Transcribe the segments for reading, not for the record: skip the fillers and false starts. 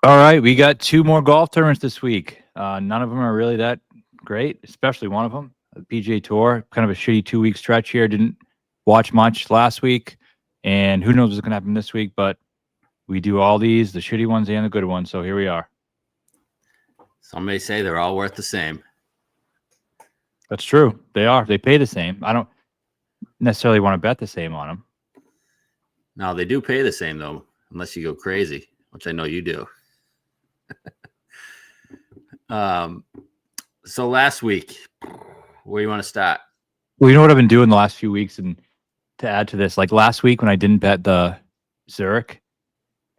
All right, we got 2 more golf tournaments this week. None of them are really that great, especially one of them, the PGA Tour. Kind of a shitty 2-week stretch here. Didn't watch much last week, and who knows what's going to happen this week. But we do all these, the shitty ones and the good ones. So here we are. Some may say they're all worth the same. That's true. They are. They pay the same. I don't necessarily want to bet the same on them. No, they do pay the same, though, unless you go crazy, which I know you do. So last week, where do you want to start? Well, you know what I've been doing the last few weeks, and to add to this, like last week when I didn't bet the Zurich,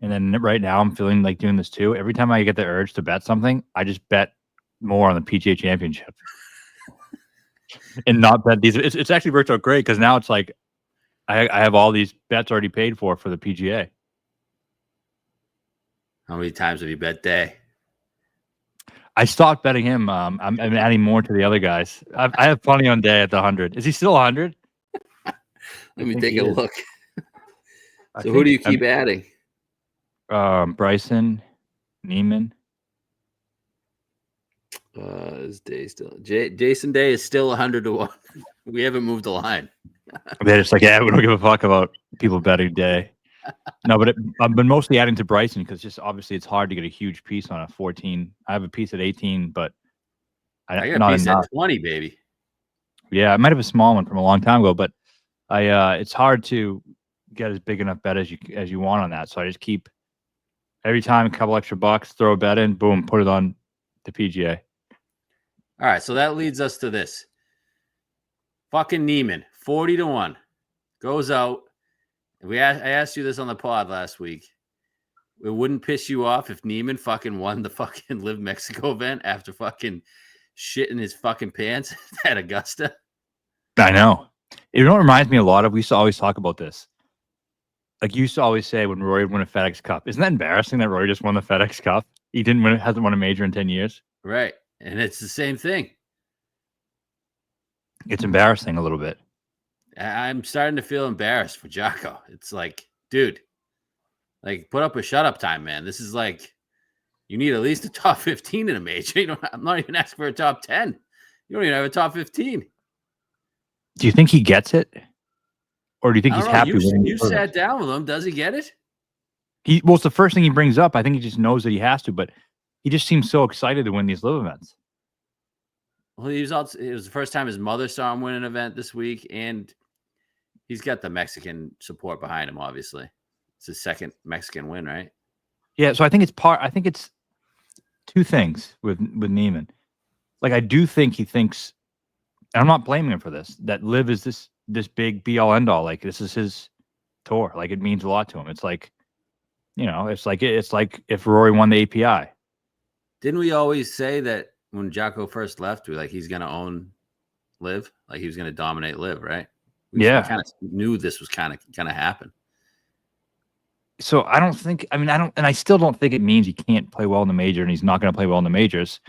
and then right now I'm feeling like doing this too. Every time I get the urge to bet something, I just bet more on the PGA Championship and not bet these. It's actually worked out great because now it's like I have all these bets already paid for the PGA. How many times have you bet Day? I stopped betting him. I'm adding more to the other guys. I have plenty on Day at the 100. Is he still 100? Let me take a look. So who do you keep adding? Bryson, Niemann. Is Day still? Jason Day is still 100 to 1. We haven't moved the line. They're just like, yeah, we don't give a fuck about people betting Day. No, but I've been mostly adding to Bryson because just obviously it's hard to get a huge piece on a 14. I have a piece at 18, but I got a piece at 20, baby. Yeah, I might have a small one from a long time ago, but it's hard to get as big enough bet as you want on that. So I just keep every time a couple extra bucks, throw a bet in, boom, put it on the PGA. All right, so that leads us to this. Fucking Niemann, 40 to 1, goes out. I asked you this on the pod last week. It wouldn't piss you off if Niemann fucking won the fucking LIV Mexico event after fucking shitting his fucking pants at Augusta. I know. You know what reminds me a lot of? We used to always talk about this. Like you used to always say when Rory would win a FedEx Cup. Isn't that embarrassing that Rory just won the FedEx Cup? He hasn't won a major in 10 years. Right. And it's the same thing. It's embarrassing a little bit. I'm starting to feel embarrassed for Jocko. It's like, dude, like put up a shut up time, man. This is like, you need at least a top 15 in a major. I'm not even asking for a top 10. You don't even have a top 15. Do you think he gets it? Or do you think he's happy? You sat down with him. Does he get it? Well, it's the first thing he brings up. I think he just knows that he has to, but he just seems so excited to win these LIV events. Well, it was the first time his mother saw him win an event this week, and he's got the Mexican support behind him, obviously. It's his second Mexican win, right? Yeah, so I think it's two things with Niemann. Like I do think he thinks, and I'm not blaming him for this, that LIV is this big be all end all. Like this is his tour. Like it means a lot to him. It's like, it's like if Rory won the API. Didn't we always say that when Jocko first left, we he's going to own LIV, like he was going to dominate LIV, right? We kind of knew this was kind of going to happen. So I still don't think it means he can't play well in the major and he's not going to play well in the majors.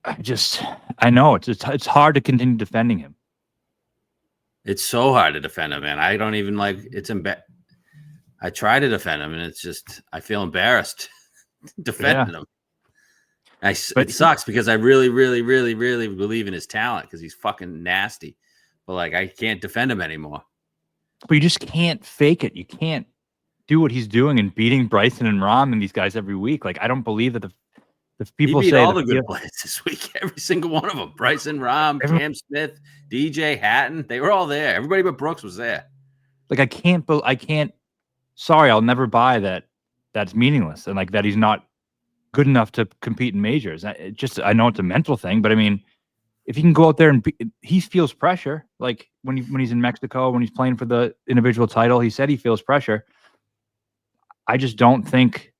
I know it's hard to continue defending him. It's so hard to defend him, man. I don't even I try to defend him, and it's just I feel embarrassed defending him. It sucks because I really, really, really, really believe in his talent because he's fucking nasty. But I can't defend him anymore. But you just can't fake it. You can't do what he's doing and beating Bryson and Rahm and these guys every week. I don't believe that the people he beat say all the good players this week. Every single one of them. Bryson, Rahm, Cam Smith, DJ, Hatton. They were all there. Everybody but Brooks was there. I can't. Sorry, I'll never buy that. That's meaningless and that he's not good enough to compete in majors. I know it's a mental thing, but I mean, if he can go out there and he feels pressure, like when he's in Mexico, when he's playing for the individual title, he said he feels pressure. I just don't think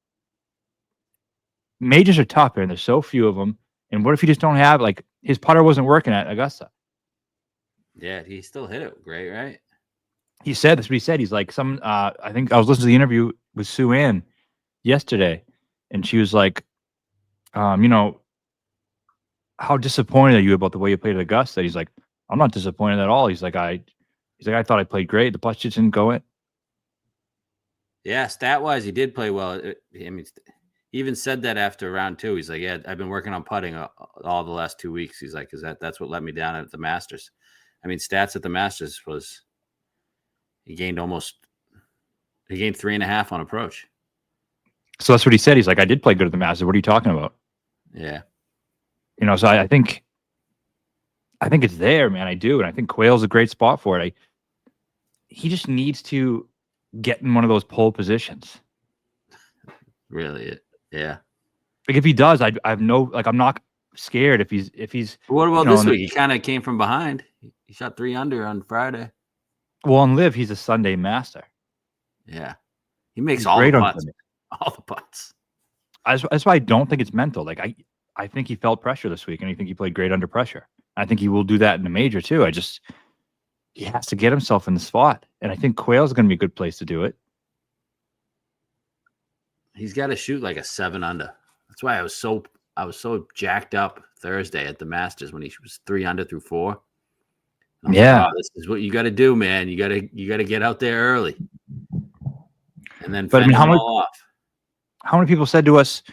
majors are tough here, and there's so few of them. And what if you just don't have his putter wasn't working at Augusta? Yeah, he still hit it great, right? He said that's what he said. He's like I think I was listening to the interview with Sue Ann yesterday, and she was like, how disappointed are you about the way you played at Augusta? He's like, I'm not disappointed at all. He's like, I thought I played great. The putt just didn't go in. Yeah, stat wise, he did play well. I mean, he even said that after round 2. He's like, "Yeah, I've been working on putting all the last 2 weeks." He's like, "Cause that's what let me down at the Masters." I mean, stats at the Masters was he gained 3.5 on approach. So that's what he said. He's like, I did play good at the Masters. What are you talking about? Yeah. You know, so I think it's there, man. I do. And I think Quayle's a great spot for it. He just needs to get in one of those pole positions. Really? Yeah. Like if he does, I'm not scared if he's What about this week? He kind of came from behind. He shot 3 under on Friday. Well, on LIV, he's a Sunday master. Yeah. He makes He's all the great on putts. Sunday. All the putts. That's why I don't think it's mental. Like I think he felt pressure this week, and I think he played great under pressure. I think he will do that in the major too. He has to get himself in the spot, and I think Quayle's going to be a good place to do it. He's got to shoot like a 7 under. That's why I was so jacked up Thursday at the Masters when he was 3 under through 4. Yeah, like, this is what you got to do, man. You got to get out there early, and then but I mean, fend them all off. How many people said to us,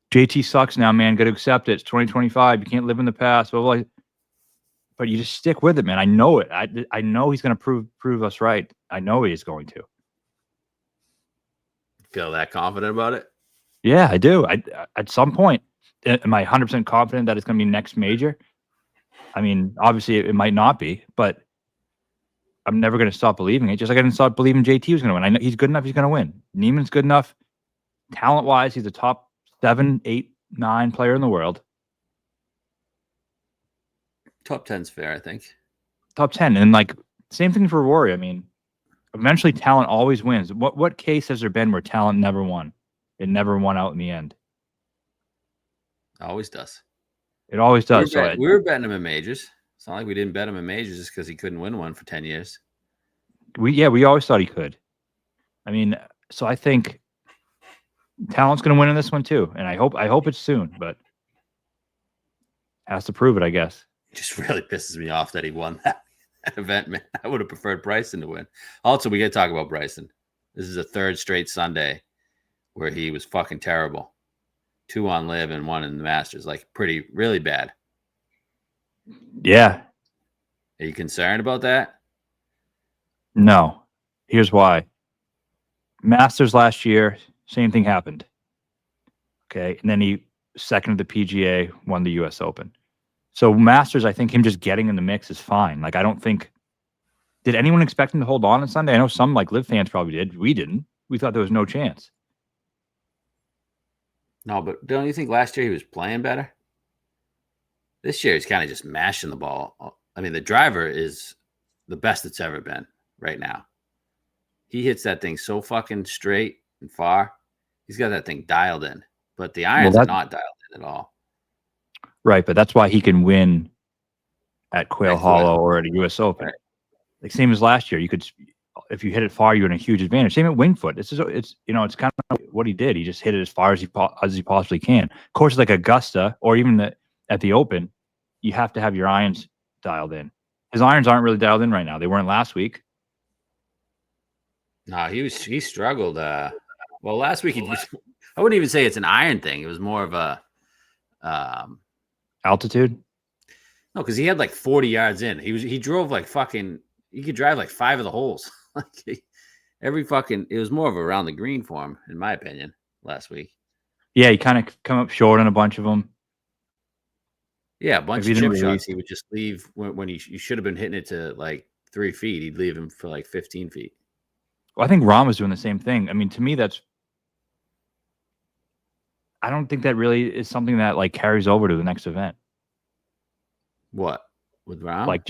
"JT sucks now, man. Got to accept it. It's 2025. You can't live in the past." But you just stick with it, man. I know it. I know he's going to prove us right. I know he is going to. Feel that confident about it? Yeah, I do. At some point, am I 100% confident that it's going to be next major? I mean, obviously it might not be, but I'm never going to stop believing it. Just like I didn't stop believing JT was going to win. I know he's good enough. He's going to win. Niemann's good enough. Talent-wise, he's a top 7, 8, 9 player in the world. Top 10's fair, I think. Top 10. And like, same thing for Rory. I mean, eventually talent always wins. What case has there been where talent never won? It never won out in the end. Always does. It always does. We were betting him in majors. It's not like we didn't bet him in majors just because he couldn't win one for 10 years. We always thought he could. I mean, so I think talent's going to win in this one too, and I hope it's soon, but has to prove it, I guess. It just really pisses me off that he won that event, man. I would have preferred Bryson to win. Also, we got to talk about Bryson. This is a 3rd straight Sunday where he was fucking terrible. 2 on LIV and 1 in the Masters, like really bad. Yeah. Are you concerned about that? No. Here's why. Masters last year, same thing happened. Okay, and then he seconded the PGA, won the U.S. Open. So Masters, I think him just getting in the mix is fine. Like I don't think. Did anyone expect him to hold on Sunday? I know some like LIV fans probably did. We didn't. We thought there was no chance. No, but don't you think last year he was playing better? This year he's kind of just mashing the ball. I mean, the driver is the best it's ever been right now. He hits that thing so fucking straight and far. He's got that thing dialed in, but the irons are not dialed in at all. Right, but that's why he can win at Quail Hollow or at a U.S. Open. Right. Like same as last year, you could, if you hit it far, you're in a huge advantage. Same at Winged Foot. It's kind of what he did. He just hit it as far as he possibly can. Of course, like Augusta or even at the Open, you have to have your irons dialed in. His irons aren't really dialed in right now. They weren't last week. No, he struggled. Well, last week I wouldn't even say it's an iron thing. It was more of a altitude. No, because he had like 40 yards in. He drove like fucking. He could drive like 5 of the holes. Like it was more of around the green for him, in my opinion, last week. Yeah, he kind of come up short on a bunch of them. Yeah, a bunch of chip shots. He would just leave when you should have been hitting it to like 3 feet. He'd leave him for like 15 feet. Well, I think Rahm was doing the same thing. I mean, to me, I don't think that really is something that like carries over to the next event. What with Rahm? Like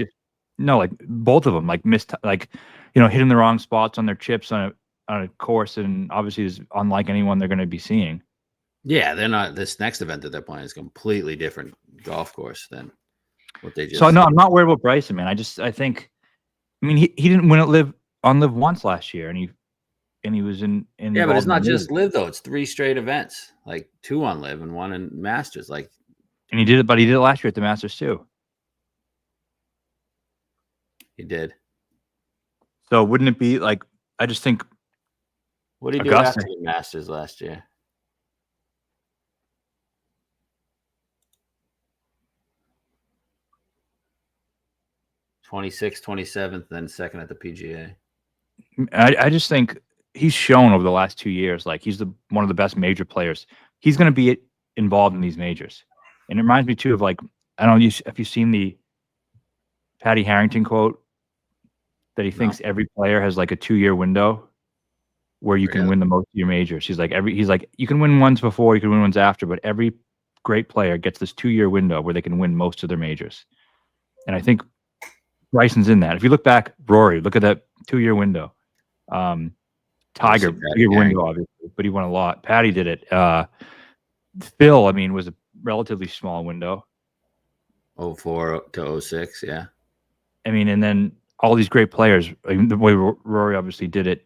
like both of them, like missed, like hitting the wrong spots on their chips on a course, and obviously is unlike anyone they're going to be seeing. Yeah, they're not. This next event that they're playing is a completely different golf course than what they just. So no, I'm not worried about Bryson, man. I think, I mean, he didn't win at LIV once last year, and he was in. Yeah, but it's not just LIV though. It's 3 straight events, like 2 on LIV and 1 in Masters. Like, and he did it last year at the Masters too. He did. So wouldn't it be like? I just think What did he do Augusta. after the Masters last year? '26th, 27th, then second at the PGA. I just think he's shown over the last 2 years, like he's one of the best major players. He's going to be involved in these majors, and it reminds me too of like I don't know if you've seen the Patty Harrington quote that he thinks every player has like a 2-year window where you can win the most of your majors. He's like you can win ones before, you can win ones after, but every great player gets this 2-year window where they can win most of their majors. And I think Bryson's in that. If you look back, Rory, look at that 2-year window. Tiger, bigger window, obviously, but he won a lot. Patty did it. Phil, I mean, was a relatively small window. 04 to 06, yeah. I mean, and then all these great players, like the way Rory obviously did it.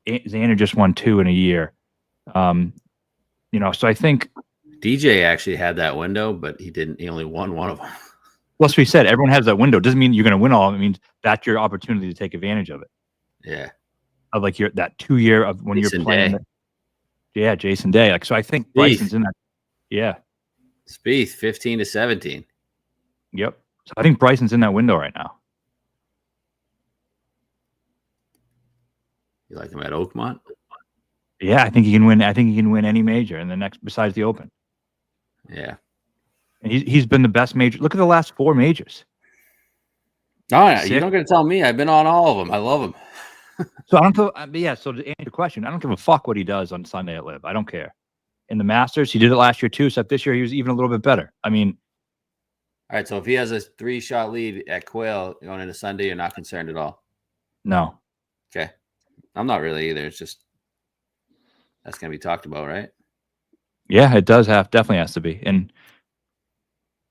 Xander just won 2 in a year. So I think DJ actually had that window, but he didn't. He only won one of them. Well, as we said, everyone has that window. Doesn't mean you're going to win all of them. It means that's your opportunity to take advantage of it. Yeah. Of like that 2 year of when Jason you're playing. Yeah, Jason Day. Like, so I think Bryson's in that. Yeah. Spieth, 15 to 17. Yep. So I think Bryson's in that window right now. You like him at Oakmont? Yeah, I think he can win. I think he can win any major in the next besides the Open. Yeah. And he's been the best major. Look at the last 4 majors. Oh, yeah. You don't get to tell me. I've been on all of them. I love them. So I don't feel. Yeah. So to answer your question, I don't give a fuck what he does on Sunday at LIV. I don't care. In the Masters, he did it last year too. Except this year, he was even a little bit better. I mean, all right. So if he has a 3-shot lead at Quail going into Sunday, you're not concerned at all. No. Okay. I'm not really either. It's just that's going to be talked about, right? Yeah, it does definitely has to be, and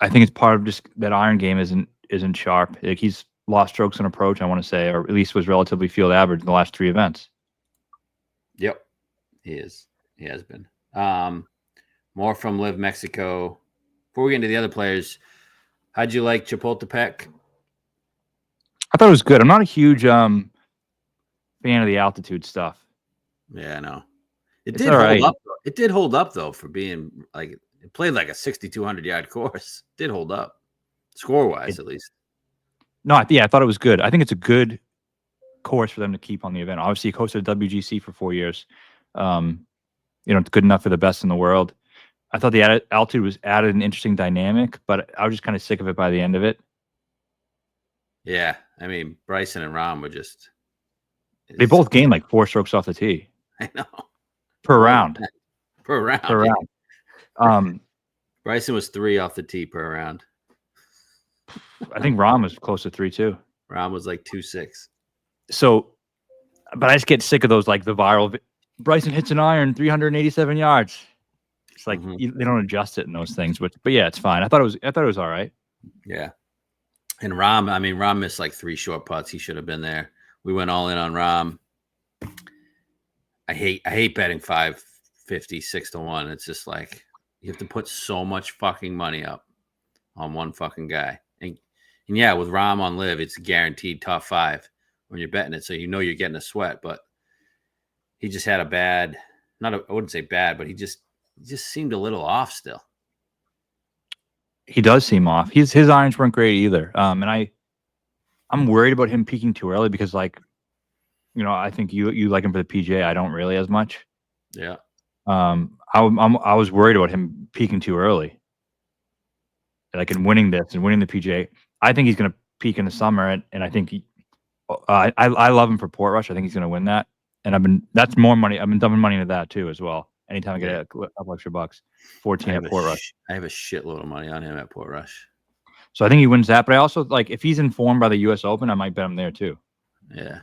I think it's part of just that iron game isn't sharp. Like he's lost strokes on approach, I want to say, or at least was relatively field average in the last 3 events. Yep, he is. He has been. More from LIV Mexico. Before we get into the other players, how'd you like Chapultepec? I thought it was good. I'm not a huge fan of the altitude stuff. Yeah, I know. It did hold up. It did hold up though for being like it played like a 6,200-yard course. It did hold up, score-wise at least. No, yeah, I thought it was good. I think it's a good course for them to keep on the event. Obviously, he hosted WGC for 4 years. It's good enough for the best in the world. I thought the altitude was added an interesting dynamic, but I was just kind of sick of it by the end of it. Yeah, I mean, Bryson and Rahm were just. They both gained like 4 strokes off the tee. I know. Per round. Per round. Per round. Bryson was 3 off the tee per round. I think Rahm was close to 3 too. Rahm was like 2.6. So, but I just get sick of those, like the viral. Bryson hits an iron 387 yards. It's like they don't adjust it in those things, but yeah, it's fine. I thought it was all right. Yeah. And Rahm missed like 3 short putts. He should have been there. We went all in on Rahm. I hate betting 550 6-1. It's just like you have to put so much fucking money up on one fucking guy. And yeah, with Rahm on LIV, it's guaranteed top 5 when you're betting it, so you know you're getting a sweat. But he just had I wouldn't say bad, but he just seemed a little off still. He does seem off. His irons weren't great either. And I'm worried about him peaking too early because, like, I think you like him for the PGA. I don't really as much. Yeah. I was worried about him peaking too early, like in winning this and winning the PGA. I think he's going to peak in the summer, and I think I love him for Portrush. I think he's going to win that, and that's more money. I've been dumping money into that too as well. Anytime I get a couple extra bucks, 14 at Portrush. I have a shitload of money on him at Portrush. So I think he wins that, but I also like if he's informed by the U.S. Open, I might bet him there too. Yeah.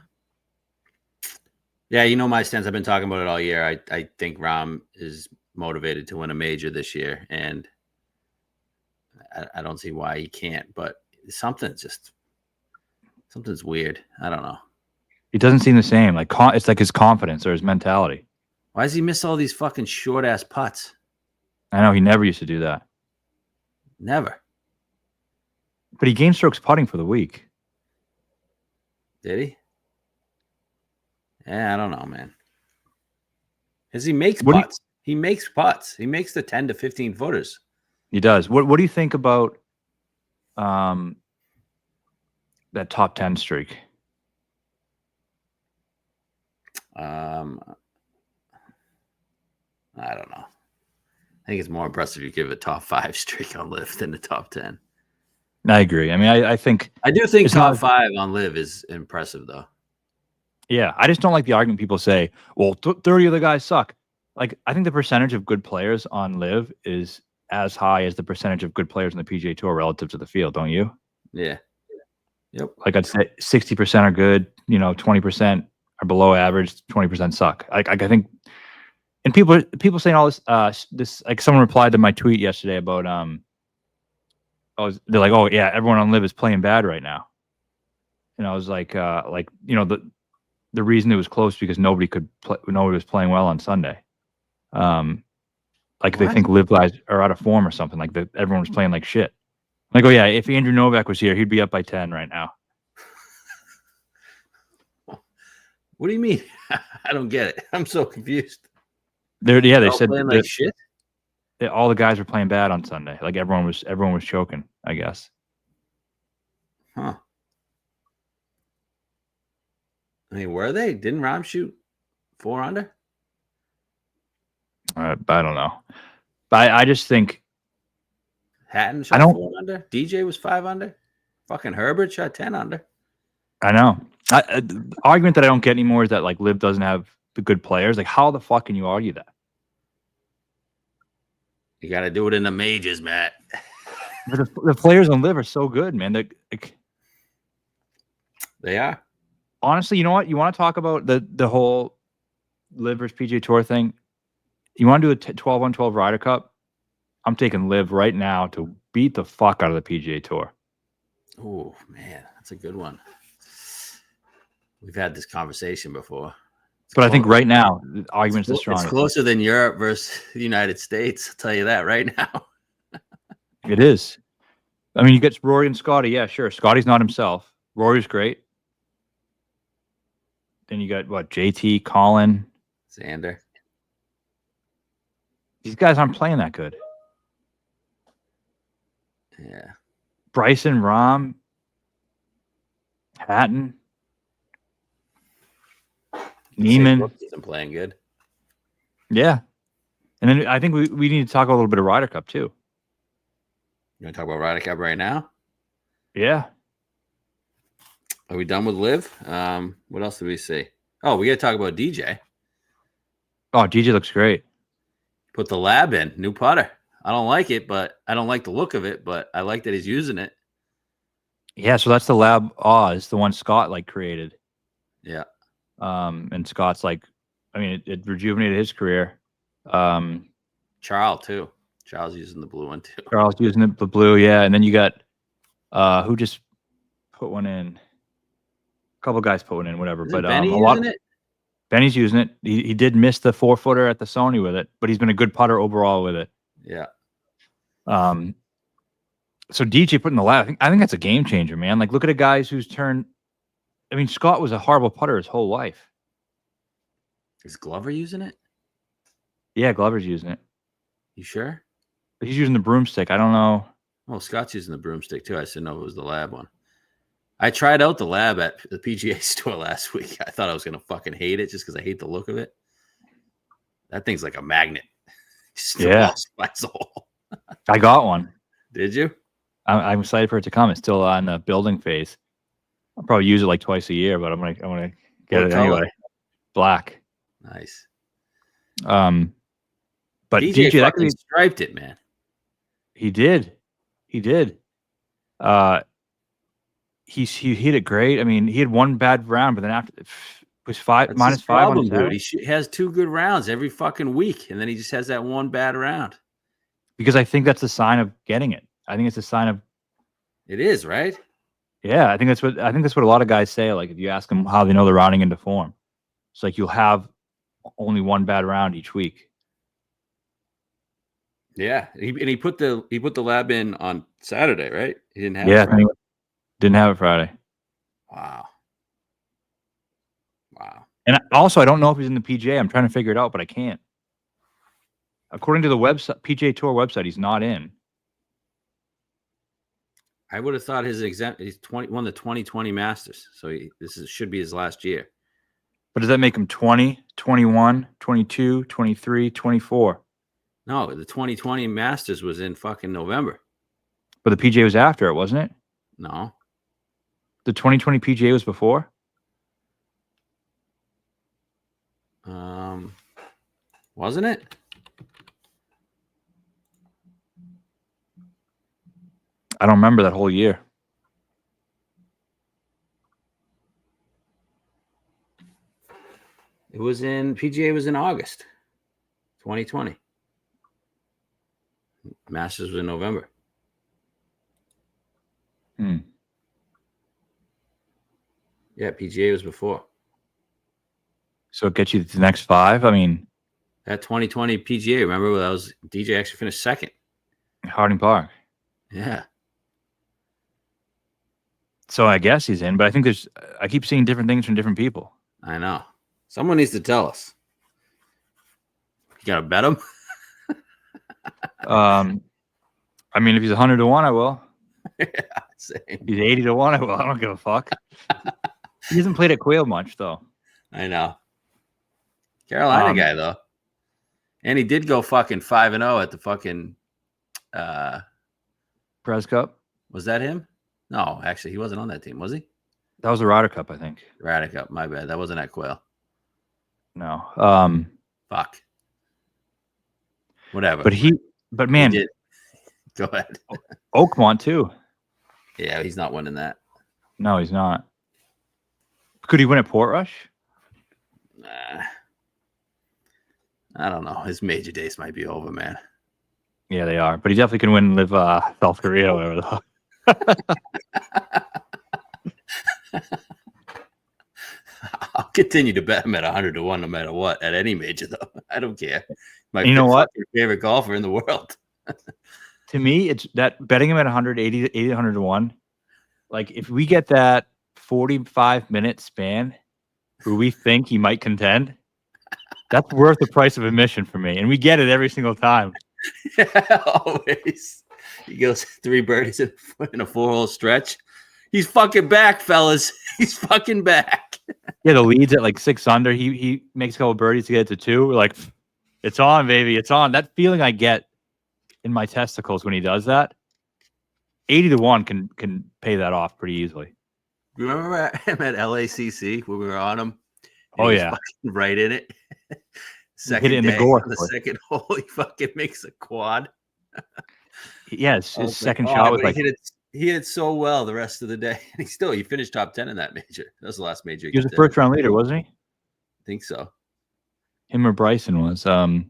Yeah, my stance. I've been talking about it all year. I think Rahm is motivated to win a major this year, and I don't see why he can't. But something's weird. I don't know. He doesn't seem the same. Like it's like his confidence or his mentality. Why does he miss all these fucking short ass putts? I know he never used to do that. Never. But he gained strokes putting for the week. Did he? Yeah, I don't know, man. Because he makes putts. He makes putts. He makes the 10 to 15 footers. He does. What do you think about that top 10 streak? I don't know. I think it's more impressive you give a top 5 streak on LIV than the top 10. I agree. I mean, I think I do think top 5 on LIV is impressive, though. Yeah, I just don't like the argument people say, well, 30 of the guys suck. Like, I think the percentage of good players on LIV is as high as the percentage of good players on the PGA Tour relative to the field, don't you? Yeah. Yep. Like, I'd say 60% are good, 20% are below average, 20% suck. I think, and people saying all this, like someone replied to my tweet yesterday about, they're like, oh yeah, everyone on LIV is playing bad right now. And I was like, the reason it was close because nobody was playing well on Sunday. Like they think LIV guys are out of form or something. Like that everyone was playing like shit. Like, oh yeah, if Andrew Novak was here, he'd be up by 10 right now. What do you mean? I don't get it. I'm so confused. They said playing like shit. All the guys were playing bad on Sunday. Like everyone was choking, I guess. Huh. I mean, were they? Didn't Rahm shoot 4 under? I don't know. But I just think Hatton shot 4 under. DJ was 5 under. Fucking Herbert shot 10 under. I know. The argument that I don't get anymore is that like LIV doesn't have the good players. Like, how the fuck can you argue that? You got to do it in the majors, Matt. The players on LIV are so good, man. They are. Honestly, you know what? You want to talk about the whole LIV versus PGA Tour thing? You want to do a 12-on-12 Ryder Cup? I'm taking LIV right now to beat the fuck out of the PGA Tour. Oh, man. That's a good one. We've had this conversation before. But I think right now, the argument's the strongest. It's closer than Europe versus the United States. I'll tell you that right now. It is. I mean, you get Rory and Scotty. Yeah, sure. Scotty's not himself. Rory's great. Then you got, JT, Colin. Xander. These guys aren't playing that good. Yeah. Bryson, Rahm, Hatton. Niemann isn't playing good. Yeah. And then I think we need to talk a little bit of Ryder Cup too. You want to talk about Ryder Cup right now? Yeah. Are we done with LIV? What else did we see? Oh, we got to talk about DJ. Oh, DJ looks great. Put the lab in. New putter. I don't like it, but I don't like the look of it, but I like that he's using it. Yeah, so that's the Lab Oz, the one Scott created. Yeah. And Scott's it rejuvenated his career. Charles too. Charles using the blue one too. Charles using the blue, yeah. And then you got who just put one in? A couple guys put one in, whatever. But Benny using it? Benny's using it. He did miss the 4-footer at the Sony with it, but he's been a good putter overall with it. Yeah. So DJ putting the lab, I think that's a game changer, man. Like, look at a guy who's turned. I mean, Scott was a horrible putter his whole life. Is Glover using it? Yeah, Glover's using it. You sure? But he's using the broomstick. I don't know. Oh, Scott's using the broomstick too. I didn't know it was the lab one. I tried out the lab at the PGA store last week. I thought I was going to fucking hate it just because I hate the look of it. That thing's like a magnet. Yeah. I got one. Did you? I'm excited for it to come. It's still on the building phase. I'll probably use it like twice a year, but I'm gonna get it anyway. Black. Nice. But DJ fucking striped it, man. He did. He hit it great. I mean, he had one bad round, but then after it was minus five on dude. He has 2 good rounds every fucking week, and then he just has that one bad round. Because I think that's the sign of getting it. I think it's a sign of. It is, right? Yeah, I think that's what a lot of guys say. Like, if you ask them how they know they're rounding into form, it's like you'll have only one bad round each week. Yeah, he put the lab in on Saturday, right? He didn't have it Friday. Didn't have it Friday. Wow. And also, I don't know if he's in the PGA. I'm trying to figure it out, but I can't. According to the website, PGA Tour website, he's not in. I would have thought he's won the 2020 Masters, so should be his last year. But does that make him 20, 21, 22, 23, 24? No, the 2020 Masters was in fucking November. But the PGA was after it, wasn't it? No. The 2020 PGA was before? Wasn't it? I don't remember that whole year. It was PGA was in August 2020. Masters was in November. Yeah, PGA was before. So it gets you to the next 5? I mean, that 2020 PGA, remember that was DJ actually finished second. Harding Park. Yeah. So I guess he's in, but I think I keep seeing different things from different people. I know. Someone needs to tell us. You gotta bet him? I mean, if he's 100 to 1, I will. Yeah, same. He's 80 to 1, I will. I don't give a fuck. He hasn't played at Quail much, though. I know. Carolina guy, though. And he did go fucking 5-0 at the fucking Prez Cup. Was that him? No, actually, he wasn't on that team, was he? That was the Ryder Cup, I think. Ryder Cup, my bad. That wasn't at Quail. No. Fuck. Whatever. But man, he did. Go ahead. Oakmont too. Yeah, he's not winning that. No, he's not. Could he win at Portrush? I don't know. His major days might be over, man. Yeah, they are. But he definitely can win LIV South Korea or whatever though. I'll continue to bet him at 100 to 1 no matter what, at any major, though. I don't care. My you know what? Favorite golfer in the world. To me, it's that betting him at 180 to 100 to 1. Like, if we get that 45-minute span where we think he might contend, that's worth the price of admission for me. And we get it every single time. Yeah, always. He goes 3 birdies in a 4-hole stretch. He's fucking back, fellas. He's fucking back. Yeah, the lead's at like 6 under. He makes a couple birdies to get it to 2. We're like, it's on, baby. It's on. That feeling I get in my testicles when he does that, 80 to 1 can pay that off pretty easily. Remember him at LACC when we were on him? Oh, yeah. Right in it. Second hit it in the gore. The second hole, he fucking makes a quad. Yeah, his second shot was like... He hit it so well the rest of the day. And he finished top 10 in that major. That was the last major. He was the first round leader, wasn't he? I think so. Him or Bryson was. Yeah.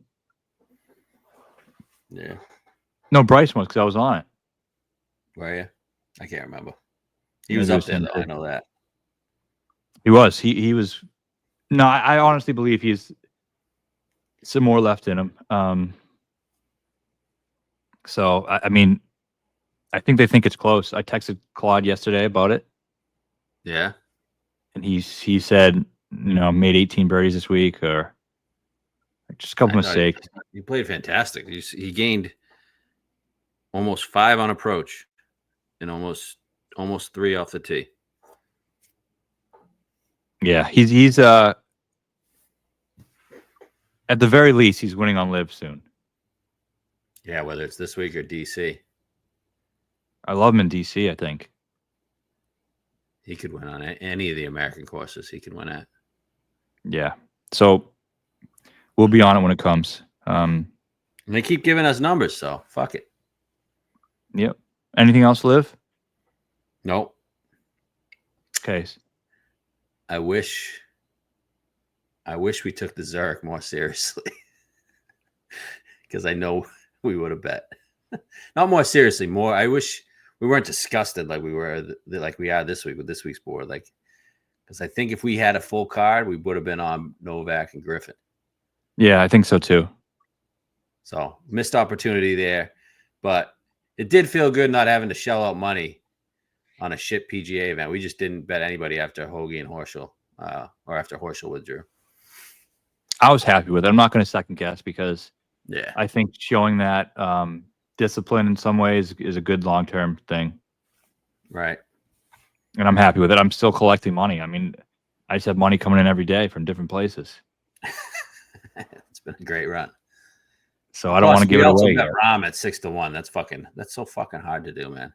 No, Bryson was because I was on it. Were you? I can't remember. He was up there, though. I know that. He was. He was. No, I honestly believe he's some more left in him. So, I mean, I think they think it's close. I texted Claude yesterday about it. Yeah. And he said, made 18 birdies this week or just a couple mistakes. He played fantastic. He gained almost 5 on approach and almost 3 off the tee. Yeah, he's at the very least, he's winning on LIV soon. Yeah, whether it's this week or DC. I love him in DC, I think. He could win on any of the American courses. He could win at. Yeah. So we'll be on it when it comes. And they keep giving us numbers, so fuck it. Yep. Anything else, LIV? Nope. Okay. I wish we took the Zurich more seriously. Because I know we would have bet. Not more seriously, more. I wish we weren't disgusted like we were, like we are this week with this week's board. Like, because I think if we had a full card, we would have been on Novak and Griffin. Yeah, I think so too. So missed opportunity there, but it did feel good not having to shell out money on a shit PGA event. We just didn't bet anybody after Hoagie and Horschel, or after Horschel withdrew. I was happy with it. I'm not going to second guess because Yeah. I think showing that discipline in some ways is a good long-term thing. Right. And I'm happy with it. I'm still collecting money. I mean, I just have money coming in every day from different places. It's been a great run. So I don't want to give it away. We also bet Rahm at 6-1. That's so fucking hard to do, man.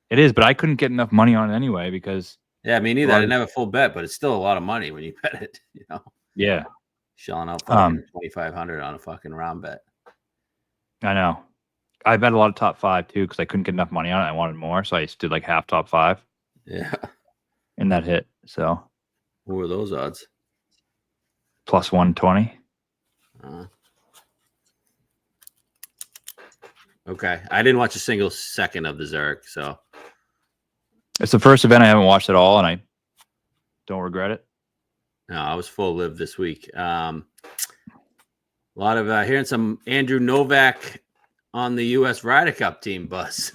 It is, but I couldn't get enough money on it anyway because. Yeah, me neither. I didn't have a full bet, but it's still a lot of money when you bet it. You know. Yeah. Shelling out fucking 2,500 on a fucking Rahm bet. I know. I bet a lot of top 5 too because I couldn't get enough money on it. I wanted more, so I just did like half top 5. Yeah. And that hit. So. What were those odds? Plus 120. Okay. I didn't watch a single second of the Zurich, so. It's the first event I haven't watched at all, and I don't regret it. No, I was full live this week. A lot of hearing some Andrew Novak on the U.S. Ryder Cup team bus.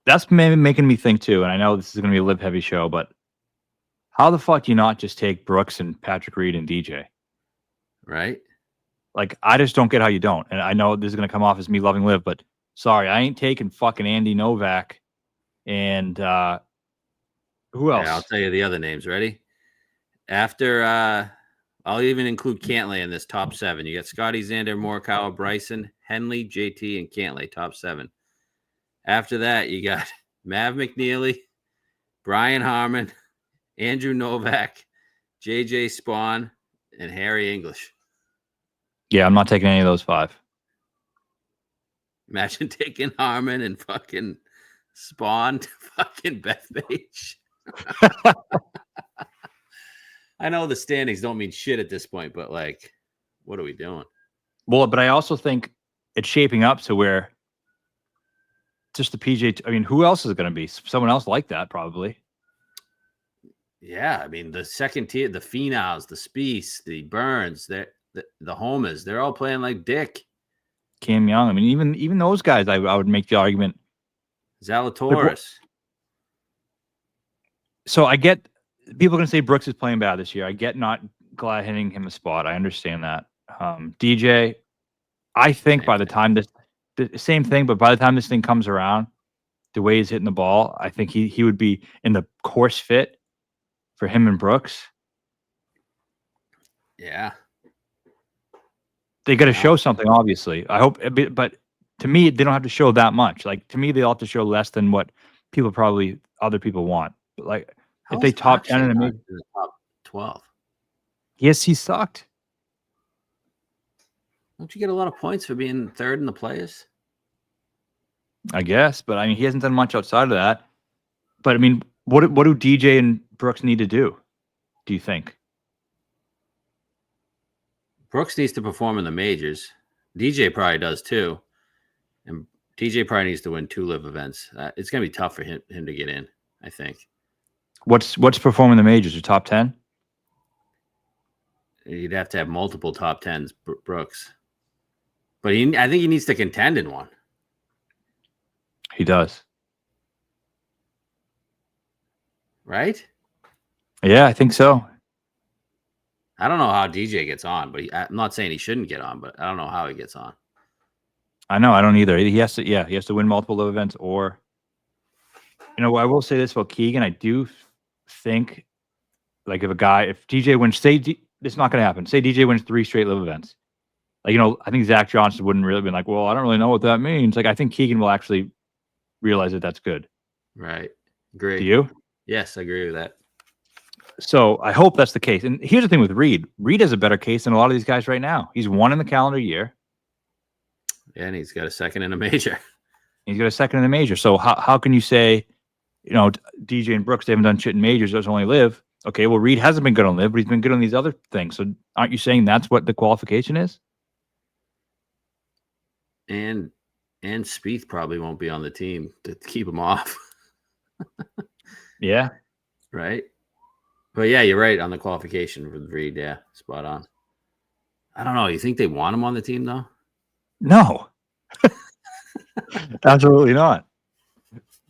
That's maybe making me think too, and I know this is going to be a live heavy show, but how the fuck do you not just take Brooks and Patrick Reed and DJ? Right? Like, I just don't get how you don't. And I know this is going to come off as me loving live, but sorry, I ain't taking fucking Andy Novak and who else? Yeah, I'll tell you the other names. Ready? After I'll even include Cantlay in this top 7. You got Scotty, Xander, Morikawa, Bryson, Henley, JT, and Cantlay, top 7. After that, you got Mav McNeely, Brian Harmon, Andrew Novak, JJ Spawn, and Harry English. Yeah, I'm not taking any of those 5. Imagine taking Harmon and fucking Spawn to fucking Bethpage. I know the standings don't mean shit at this point, but like, what are we doing? Well, but I also think it's shaping up to where just the PGA. I mean, who else is it going to be? Someone else like that, probably. Yeah, I mean, the second tier, the Finals, the Spieth, the Burns, the Homers, they're all playing like dick. Cam Young. I mean, even those guys, I would make the argument. Zalatoris. So I get people are going to say Brooks is playing bad this year. I get not glad hitting him a spot. I understand that. DJ, I think by the time the same thing, but by the time this thing comes around, the way he's hitting the ball, I think he would be in the course fit for him and Brooks. Yeah. They got to show something, obviously. I hope, but to me, they don't have to show that much. Like, to me, they all have to show less than what other people want. But like, if they top 10 in the top 12, yes, he sucked. Don't you get a lot of points for being third in the players? I guess, but I mean, he hasn't done much outside of that. But I mean, what do DJ and Brooks need to do you think? Brooks needs to perform in the majors. DJ probably does too. And DJ probably needs to win 2 live events. It's going to be tough for him to get in, I think. What's performing the majors? Your top 10? You'd have to have multiple top 10s, Brooks. But I think he needs to contend in one. He does. Right? Yeah, I think so. I don't know how DJ gets on, but I'm not saying he shouldn't get on, but I don't know how he gets on. I know, I don't either. He has to win multiple live events, or I will say this about Keegan. I do think, like, if DJ wins, it's not going to happen. Say DJ wins 3 straight live events. Like, I think Zach Johnson wouldn't really be like, well, I don't really know what that means. Like, I think Keegan will actually realize that that's good. Right. Great. Do you? Yes, I agree with that. So I hope that's the case. And here's the thing with Reed. Reed has a better case than a lot of these guys right now. He's won in the calendar year. Yeah, and he's got a second in a major. He's got a second in the major. So how can you say, DJ and Brooks, they haven't done shit in majors, there's only live. Okay, well, Reed hasn't been good on live, but he's been good on these other things. So aren't you saying that's what the qualification is? And Spieth probably won't be on the team to keep him off. Yeah. Right? But yeah, you're right on the qualification with Reed. Yeah, spot on. I don't know. You think they want him on the team, though? No. Absolutely not.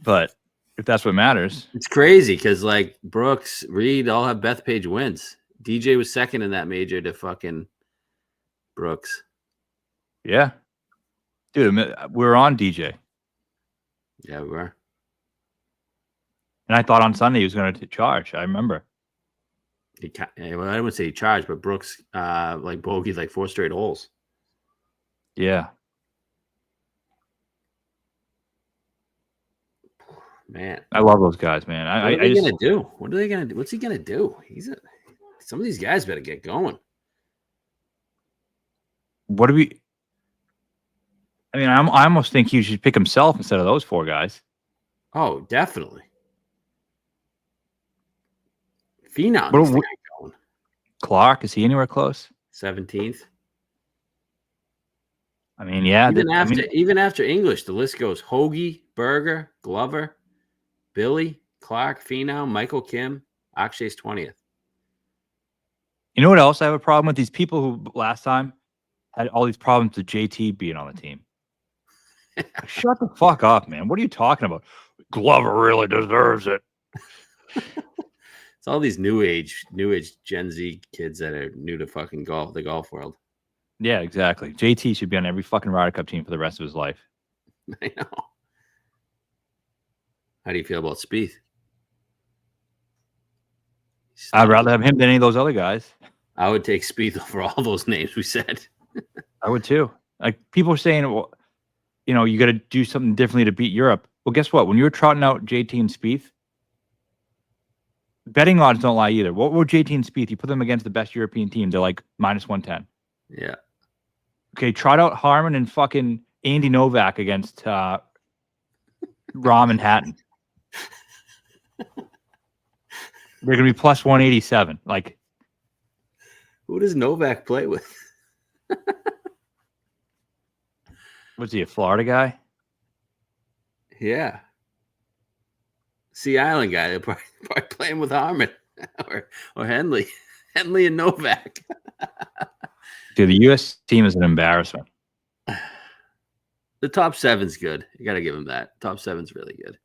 But if that's what matters. It's crazy because, like, Brooks, Reed all have Bethpage wins. DJ was second in that major to fucking Brooks. Yeah. Dude, we were on DJ. Yeah, we were. And I thought on Sunday he was going to charge. I remember. Well, I wouldn't say he charged, but Brooks like bogeyed like 4 straight holes. Yeah. Man, I love those guys, man. What are they gonna do? What are they gonna do? What's he gonna do? Some of these guys better get going. What do we? I mean, I almost think he should pick himself instead of those 4 guys. Oh, definitely. Phenom needs to get going. Clark, is he anywhere close? 17th. I mean, yeah. Even after English, the list goes Hoagie, Berger, Glover, Billy, Clark, Phenom, Michael Kim, Akshay's 20th. You know what else I have a problem with? These people who last time had all these problems with JT being on the team. Shut the fuck up, man. What are you talking about? Glover really deserves it. It's all these new age Gen Z kids that are new to fucking the golf world. Yeah, exactly. JT should be on every fucking Ryder Cup team for the rest of his life. I know. How do you feel about Spieth? I'd rather have him than any of those other guys. I would take Spieth over all those names we said. I would too. Like, people are saying, well, you know, you got to do something differently to beat Europe. Well, guess what? When you were trotting out JT and Spieth, betting odds don't lie either. What were JT and Spieth? You put them against the best European team, they're like -110. Yeah. Okay, trot out Harman and fucking Andy Novak against Rahm and Hatton. They're going to be +187. Like, who does Novak play with? was he a Florida guy? Yeah. Sea Island guy. They're probably playing with Harman or Henley. Henley and Novak. Dude, the U.S. team is an embarrassment. The top 7's good. You got to give him that. Top 7's really good.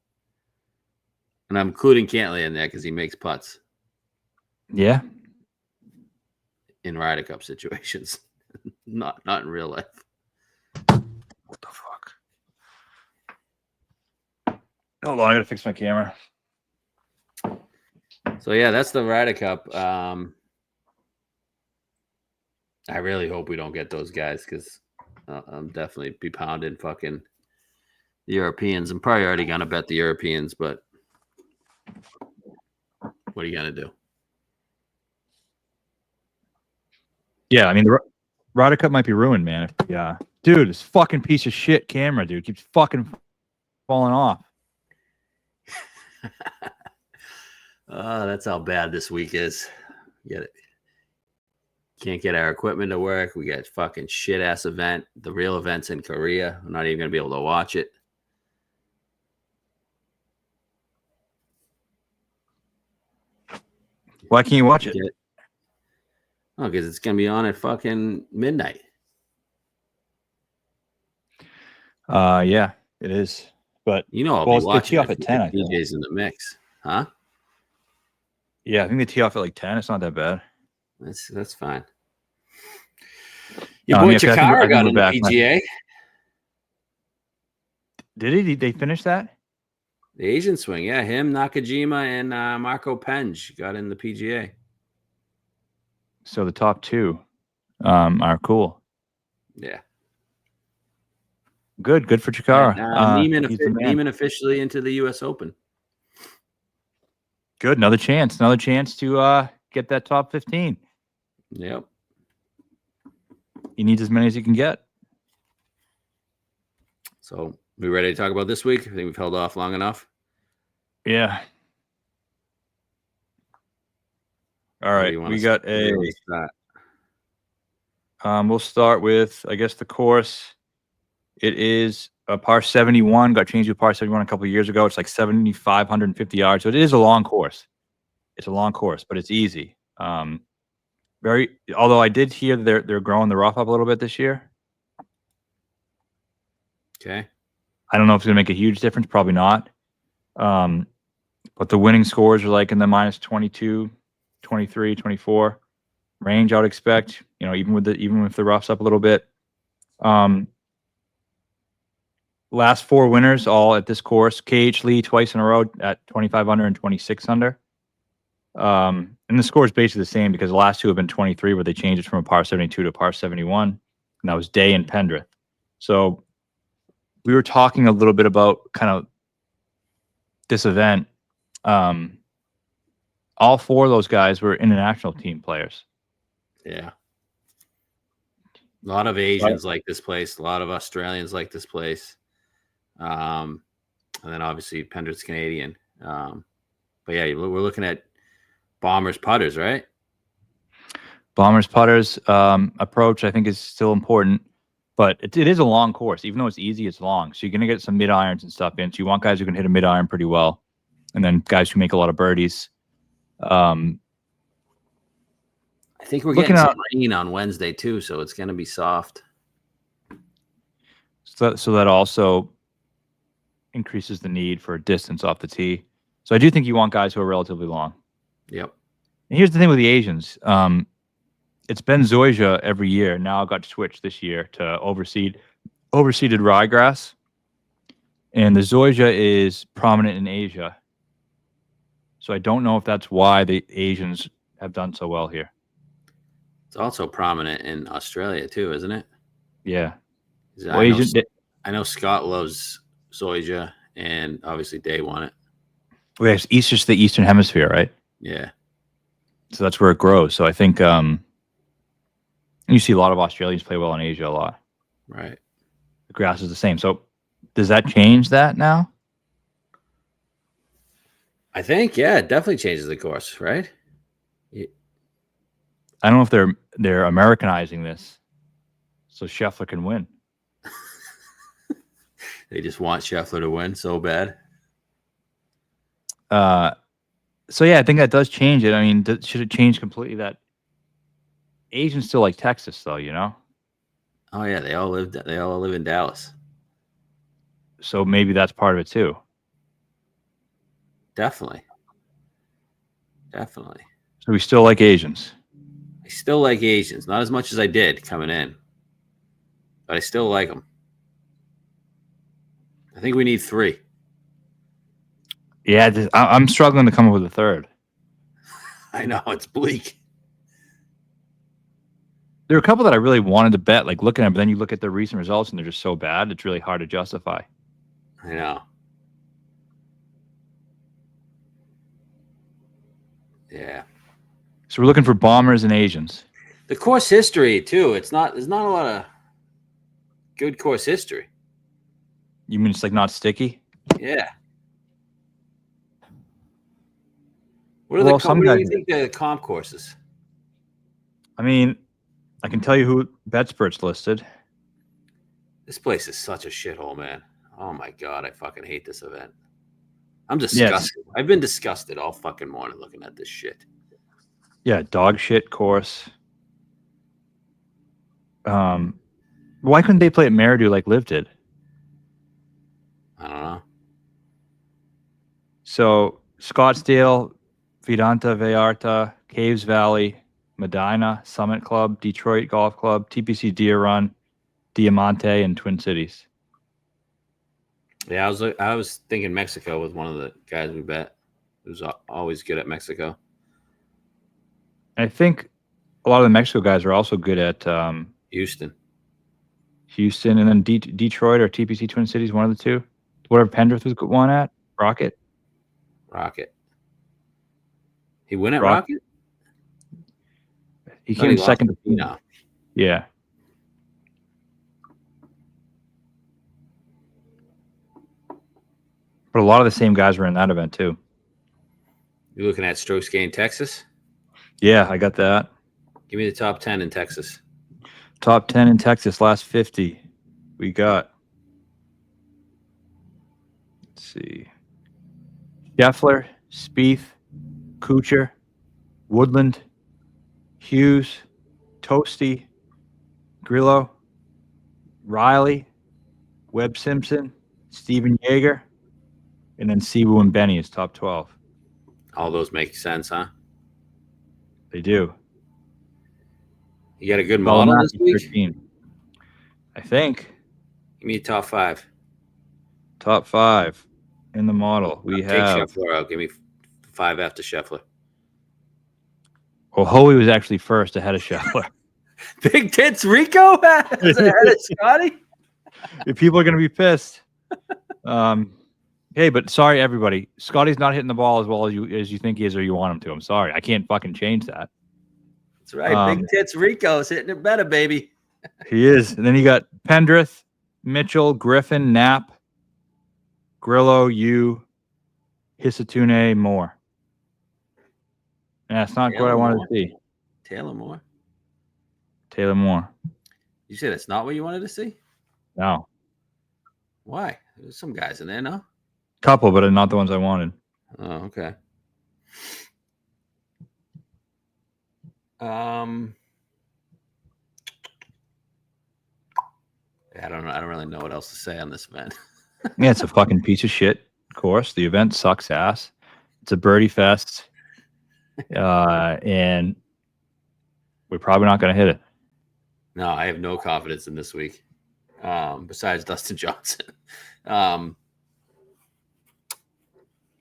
And I'm including Cantlay in there because he makes putts. Yeah. In Ryder Cup situations. not in real life. What the fuck? Hold on, I got to fix my camera. So, yeah, that's the Ryder Cup. I really hope we don't get those guys because I'm definitely be pounding fucking the Europeans. I'm probably already going to bet the Europeans, but what are you going to do? Yeah, I mean, the Ryder Cup might be ruined, man. Yeah. Dude, this fucking piece of shit camera, dude, keeps fucking falling off. That's how bad this week is. Get it. Can't get our equipment to work. We got fucking shit ass event. The real event's in Korea. I'm not even gonna be able to watch it. Why can't you watch it? Oh, because it's gonna be on at fucking midnight. Yeah, it is. But you know, I'll be watching off at 10. DJ's in the mix, huh? Yeah, I think they tee off at like 10. It's not that bad. That's fine. Your boy Chikara got in the PGA. Did he? Did they finish that? The Asian swing, yeah. Him, Nakajima, and Marco Penge got in the PGA. So the top 2 are cool. Yeah. Good for Chikara. Niemann officially into the U.S. Open. Good. Another chance to get that top 15. Yep. He needs as many as he can get. So, we ready to talk about this week? I think we've held off long enough. Yeah. All right. We got we'll start with, I guess, the course. It is a par 71. Got changed to a par 71 a couple of years ago. It's like 7,550 yards. So it is a long course. It's a long course, but it's easy. Although I did hear they're growing the rough up a little bit this year. Okay. I don't know if it's going to make a huge difference. Probably not. But the winning scores are like in the -22, 23, 24. range. I would expect, even if the rough's up a little bit. Last 4 winners all at this course. KH Lee twice in a row at 25 under and 26 under. And the score is basically the same because the last 2 have been 23, where they changed it from a par 72 to a par 71, and that was Day and Pendrith. So we were talking a little bit about kind of this event. All 4 of those guys were international team players. Yeah. A lot of Asians like this place. A lot of Australians like this place. And then obviously Pendrith's Canadian. But yeah, we're looking at Bombers putters, right? Bombers putters approach, I think, is still important, but it is a long course. Even though it's easy, it's long. So you're going to get some mid irons and stuff in. So you want guys who can hit a mid iron pretty well, and then guys who make a lot of birdies. I think we're getting some rain on Wednesday too, so it's going to be soft. So that also increases the need for distance off the tee. So I do think you want guys who are relatively long. Yep. And here's the thing with the Asians. It's been Zoysia every year. Now I got switched this year to overseeded ryegrass. And the Zoysia is prominent in Asia. So I don't know if that's why the Asians have done so well here. It's also prominent in Australia too, isn't it? Yeah. Well, I know Scott loves Zoysia, and obviously Day won it. Well, it's just the Eastern Hemisphere, right? Yeah. So that's where it grows. So I think you see a lot of Australians play well in Asia a lot. Right. The grass is the same. So does that change that now? I think, yeah, it definitely changes the course, right? I don't know if they're Americanizing this so Scheffler can win. They just want Scheffler to win so bad. So yeah, I think that does change it. I mean, should it change completely? That Asians still like Texas, though, Oh yeah, they all live in Dallas. So maybe that's part of it too. Definitely. So we still like Asians. I still like Asians, not as much as I did coming in, but I still like them. I think we need 3. Yeah, I'm struggling to come up with a third. I know, it's bleak. There are a couple that I really wanted to bet, like looking at, but then you look at the recent results and they're just so bad, it's really hard to justify. I know. Yeah. So we're looking for Bombers and Asians. The course history too. There's not a lot of good course history. You mean it's like not sticky? Yeah. What do you think the comp courses? I mean, I can tell you who BetSpert's listed. This place is such a shithole, man. Oh my God, I fucking hate this event. I'm disgusted. Yes. I've been disgusted all fucking morning looking at this shit. Yeah, dog shit course. Why couldn't they play at Meridew like LIV did? I don't know. So Scottsdale, Vedanta Vallarta, Caves Valley, Medina, Summit Club, Detroit Golf Club, TPC Deer Run, Diamante, and Twin Cities. Yeah, I was thinking Mexico with one of the guys we bet. Who's always good at Mexico. I think a lot of the Mexico guys are also good at Houston, and then Detroit or TPC Twin Cities, one of the two. Whatever Pendrith was one at Rocket. He win at Rocket. He came second to Pina. Yeah. But a lot of the same guys were in that event too. You're looking at strokes gained Texas? Yeah, I got that. Give me the top 10 in Texas. Top 10 in Texas, last 50. We got, let's see, Scheffler, Spieth, Kuchar, Woodland, Hughes, Toasty, Grillo, Riley, Webb Simpson, Steven Yeager, and then Siwoo and Benny is top 12. All those make sense, huh? They do. You got a good 12 model and a half this is week? 13. I think. Give me a top 5. Top 5 in the model. We Take have. Scheffler out. Give me 5 after Scheffler. Well, Hoey was actually first ahead of Scheffler. Big Tits Rico is ahead of Scotty? If people are going to be pissed. Hey, but sorry, everybody. Scotty's not hitting the ball as well as you think he is or you want him to. I'm sorry. I can't fucking change that. That's right. Big Tits Rico's hitting it better, baby. He is. And then you got Pendrith, Mitchell, Griffin, Knapp, Grillo, you, Hisatune, Moore. Yeah, it's not what I wanted to see. Taylor Moore. Taylor Moore. You said it's not what you wanted to see? No. Why? There's some guys in there, no? Couple, but not the ones I wanted. Oh, okay. I don't know. I don't really know what else to say on this event. Yeah, it's a fucking piece of shit course. The event sucks ass. It's a birdie fest. And we're probably not going to hit it. No, I have no confidence in this week. Besides Dustin Johnson. I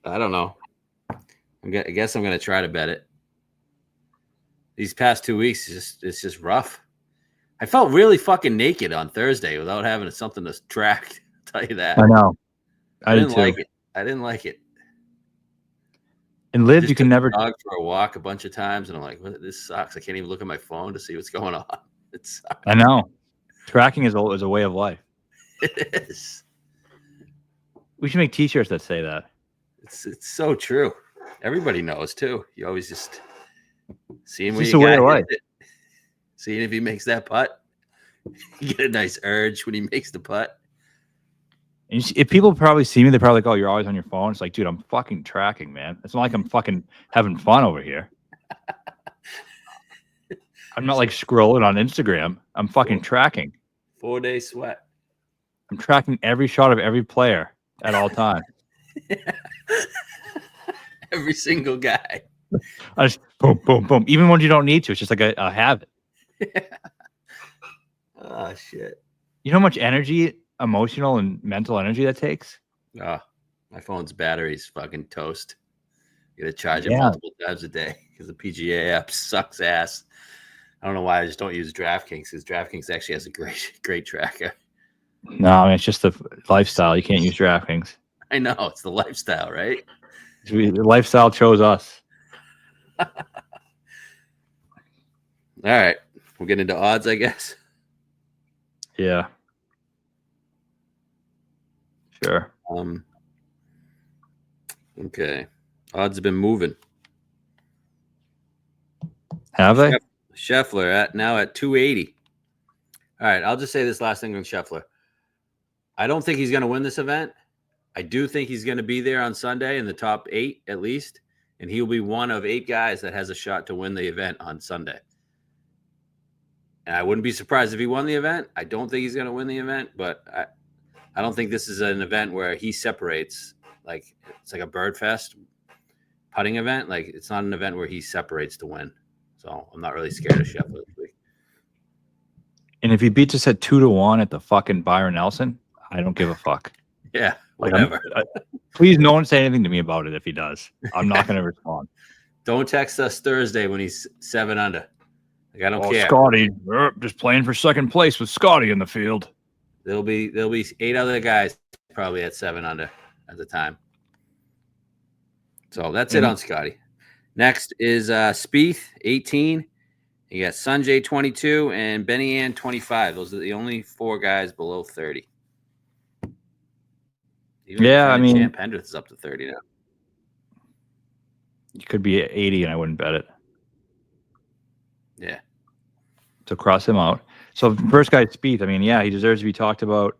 don't know. I guess I'm going to try to bet it. These past 2 weeks, it's just rough. I felt really fucking naked on Thursday without having something to track. I'll tell you that. I know. I didn't like it. I didn't like it. And LIV, you can never dog for a walk a bunch of times, and I'm like, this sucks. I can't even look at my phone to see what's going on. It sucks. I know. Tracking is a way of life. It is. We should make T-shirts that say that. It's so true. Everybody knows too. You always just seeing it's a way of life. Seeing if he makes that putt. You get a nice urge when he makes the putt. And if people probably see me, they're probably like, "Oh, you're always on your phone." It's like, dude, I'm fucking tracking, man. It's not like I'm fucking having fun over here. I'm not like scrolling on Instagram. I'm fucking tracking. 4-day sweat. I'm tracking every shot of every player at all times. Every single guy. I just boom, boom, boom. Even when you don't need to, it's just like a habit. Oh shit! You know how much energy, emotional and mental energy that takes? Oh, my phone's battery's fucking toast. You gotta charge it multiple times a day because the PGA app sucks ass. I don't know why I just don't use DraftKings, because DraftKings actually has a great tracker. No, I mean, it's just the lifestyle. You can't use DraftKings. I know, it's the lifestyle, right? The lifestyle chose us. All right, we'll get into odds, I guess. Yeah. Sure. Okay. Odds have been moving. Have they? Scheffler now at 280. All right, I'll just say this last thing on Scheffler. I don't think he's going to win this event. I do think he's going to be there on Sunday in the top 8 at least, and he'll be one of 8 guys that has a shot to win the event on Sunday. And I wouldn't be surprised if he won the event. I don't think he's going to win the event, but I don't think this is an event where he separates. Like, it's like a bird fest putting event. Like, it's not an event where he separates to win. So I'm not really scared of Scheffler this week. And if he beats us at 2-1 at the fucking Byron Nelson, I don't give a fuck. Yeah, whatever. Please, no one say anything to me about it if he does. I'm not going to respond. Don't text us Thursday when he's 7 under. Like, I don't care. Scotty, just playing for second place with Scotty in the field. There'll be 8 other guys probably at 7 under at the time. So that's it on Scotty. Next is Spieth, 18. You got Sanjay, 22, and Benny Ann, 25. Those are the only 4 guys below 30. Even Champ Pendrith is up to 30 now. You could be at 80, and I wouldn't bet it. Yeah. So cross him out. So first guy, Spieth. I mean, yeah, he deserves to be talked about.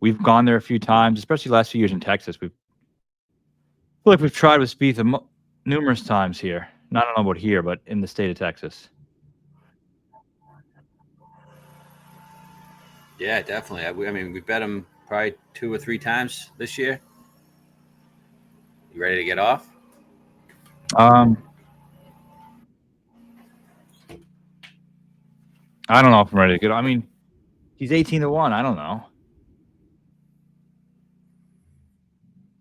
We've gone there a few times, especially the last few years in Texas. I feel like we've tried with Spieth numerous times here. Not I don't know about here, but in the state of Texas. Yeah, definitely. I mean, we bet him probably 2 or 3 times this year. You ready to get off? I don't know if I'm ready to get. I mean, he's 18-1. I don't know.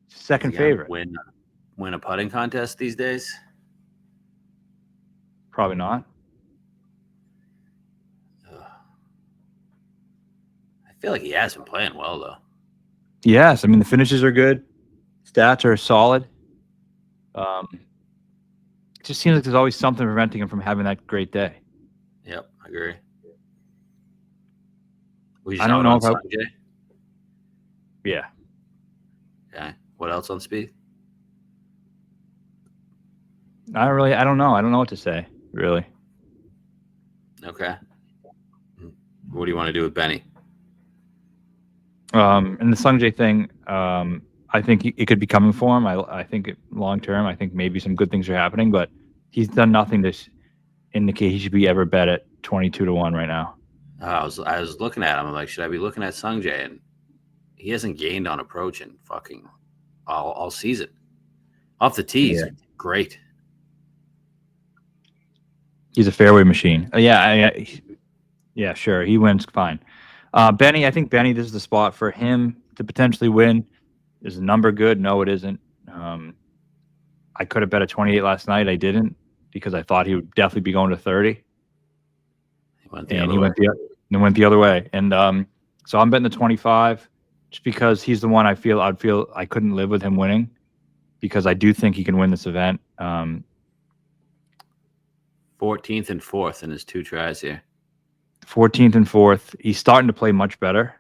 Second favorite. Win a putting contest these days? Probably not. I feel like he has been playing well, though. Yes, I mean the finishes are good. Stats are solid. It just seems like there's always something preventing him from having that great day. Yep, I agree. I don't know if Sanjay? Yeah. Okay. What else on speed? I don't know. I don't know what to say, really. Okay. What do you want to do with Benny? And the Sanjay thing, I think it could be coming for him. I think long term, I think maybe some good things are happening, but he's done nothing to indicate he should be ever bet at 22-1 right now. I was looking at him. I'm like, should I be looking at Sanjay? And he hasn't gained on approach in fucking all season. Off the tee, he's great. He's a fairway machine. Yeah, sure. He wins fine. Benny, I think Benny, this is the spot for him to potentially win. Is the number good? No, it isn't. I could have bet a 28 last night. I didn't because I thought he would definitely be going to 30. He went the other way. And so I'm betting the 25 just because he's the one I feel I couldn't live with him winning because I do think he can win this event. 14th and 4th in his 2 tries here. 14th and 4th. He's starting to play much better.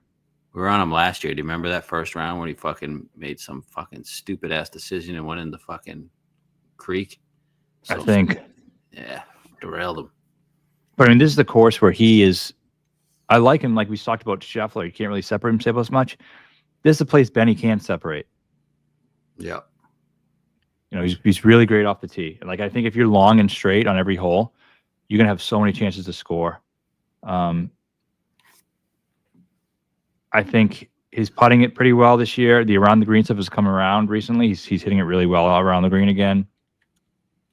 We were on him last year. Do you remember that first round when he fucking made some fucking stupid ass decision and went in the fucking creek? I think. Yeah, derailed him. But I mean, this is the course where he is. I like him, like we talked about Scheffler. You can't really separate himself as much. This is the place Benny can separate. Yeah. You know, he's really great off the tee. Like I think if you're long and straight on every hole, you're gonna have so many chances to score. I think he's putting it pretty well this year. The around the green stuff has come around recently. He's hitting it really well around the green again.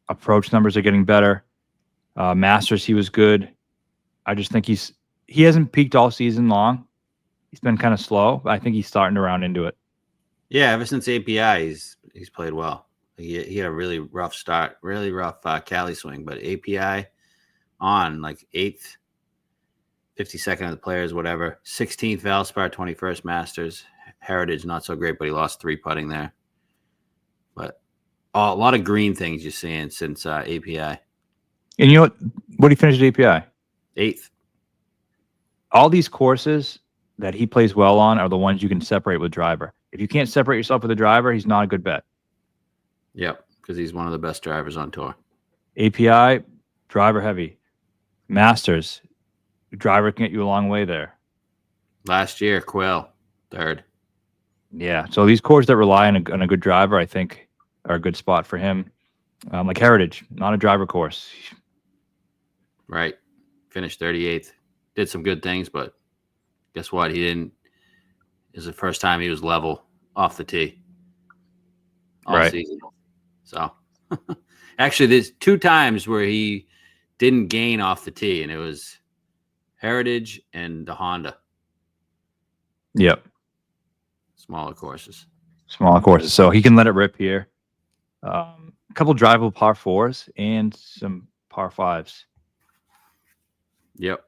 Approach numbers are getting better. Masters, he was good. I just think he hasn't peaked all season long. He's been kind of slow, but I think he's starting to round into it. Yeah, ever since API, he's played well. He had a really rough start, really rough Cali swing, but API on like 8th, 52nd of the players, whatever. 16th Valspar, 21st Masters. Heritage, not so great, but he lost 3 putting there. But a lot of green things you're seeing since API. And you know what he finished at API? 8th. All these courses that he plays well on are the ones you can separate with driver. If you can't separate yourself with a driver, he's not a good bet. Yep, because he's one of the best drivers on tour. API, driver heavy. Masters, driver can get you a long way there. Last year, Quill, 3rd. Yeah, so these courses that rely on a good driver, I think, are a good spot for him. Like Heritage, not a driver course. Right. Finished 38th. Did some good things, but guess what? He didn't. It was the first time he was level off the tee all season. So, actually, there's 2 times where he didn't gain off the tee, and it was Heritage and the Honda. Yep. Smaller courses. So he can let it rip here. A couple drivable par 4s and some par 5s. Yep.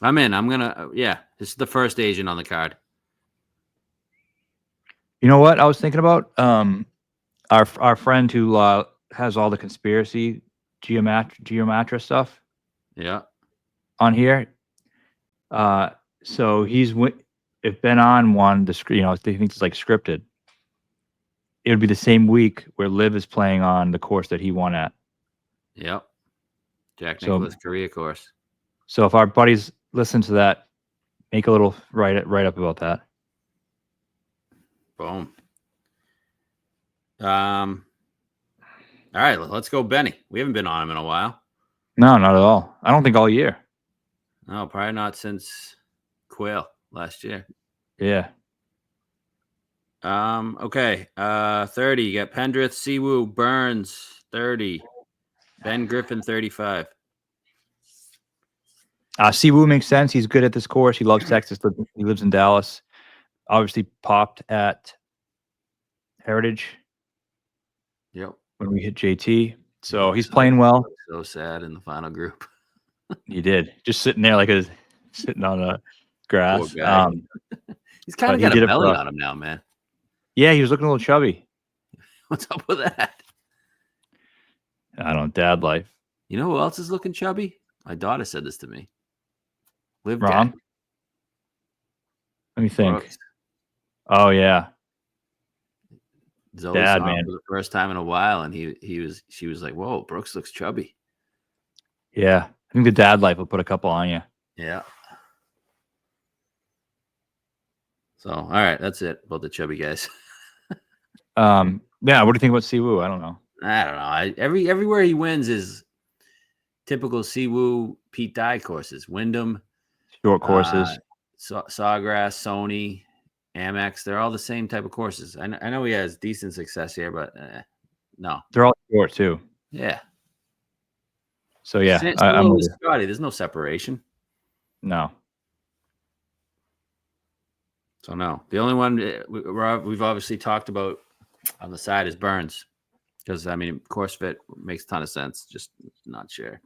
I'm in. I'm going to, this is the first Asian on the card. You know what I was thinking about? Our friend who has all the conspiracy geometry stuff. Yeah. On here. So if Ben On won the they think it's like scripted. It would be the same week where LIV is playing on the course that he won at. Yep. Jack Nicklaus Korea course. So if our buddies listen to that, make a little write up about that. Boom. All right, let's go Benny. We haven't been on him in a while. No, not at all. I don't think all year. No, probably not since Quail last year. Yeah. Okay. 30. You got Pendrith, Siwoo, Burns, 30. Ben Griffin, 35. Siwoo makes sense. He's good at this course. He loves Texas. He lives in Dallas. Obviously popped at Heritage. Yep. When we hit JT. So he's playing well. So sad in the final group. He did. Just sitting there sitting on the grass. He's kind of got a belly on him now, man. Yeah, he was looking a little chubby. What's up with that? I don't know, dad life. You know who else is looking chubby? My daughter said this to me. LIV Ron? Dad. Let me think. Brooks. Oh yeah. Zoe saw him for the first time in a while, and she was like, "Whoa, Brooks looks chubby." Yeah, I think the dad life will put a couple on you. Yeah. So, all right, that's it about the chubby guys. Yeah. What do you think about Siwoo? I don't know. Everywhere he wins is typical Siwoo Pete Dye courses. Wyndham, short courses, Sawgrass, Sony, Amex. They're all the same type of courses. I know he has decent success here, but no, they're all short too. Yeah. So yeah, I'm with Scotty. There's no separation. No. So no, the only one we've obviously talked about on the side is Burns, because I mean, course fit makes a ton of sense. Just not sure.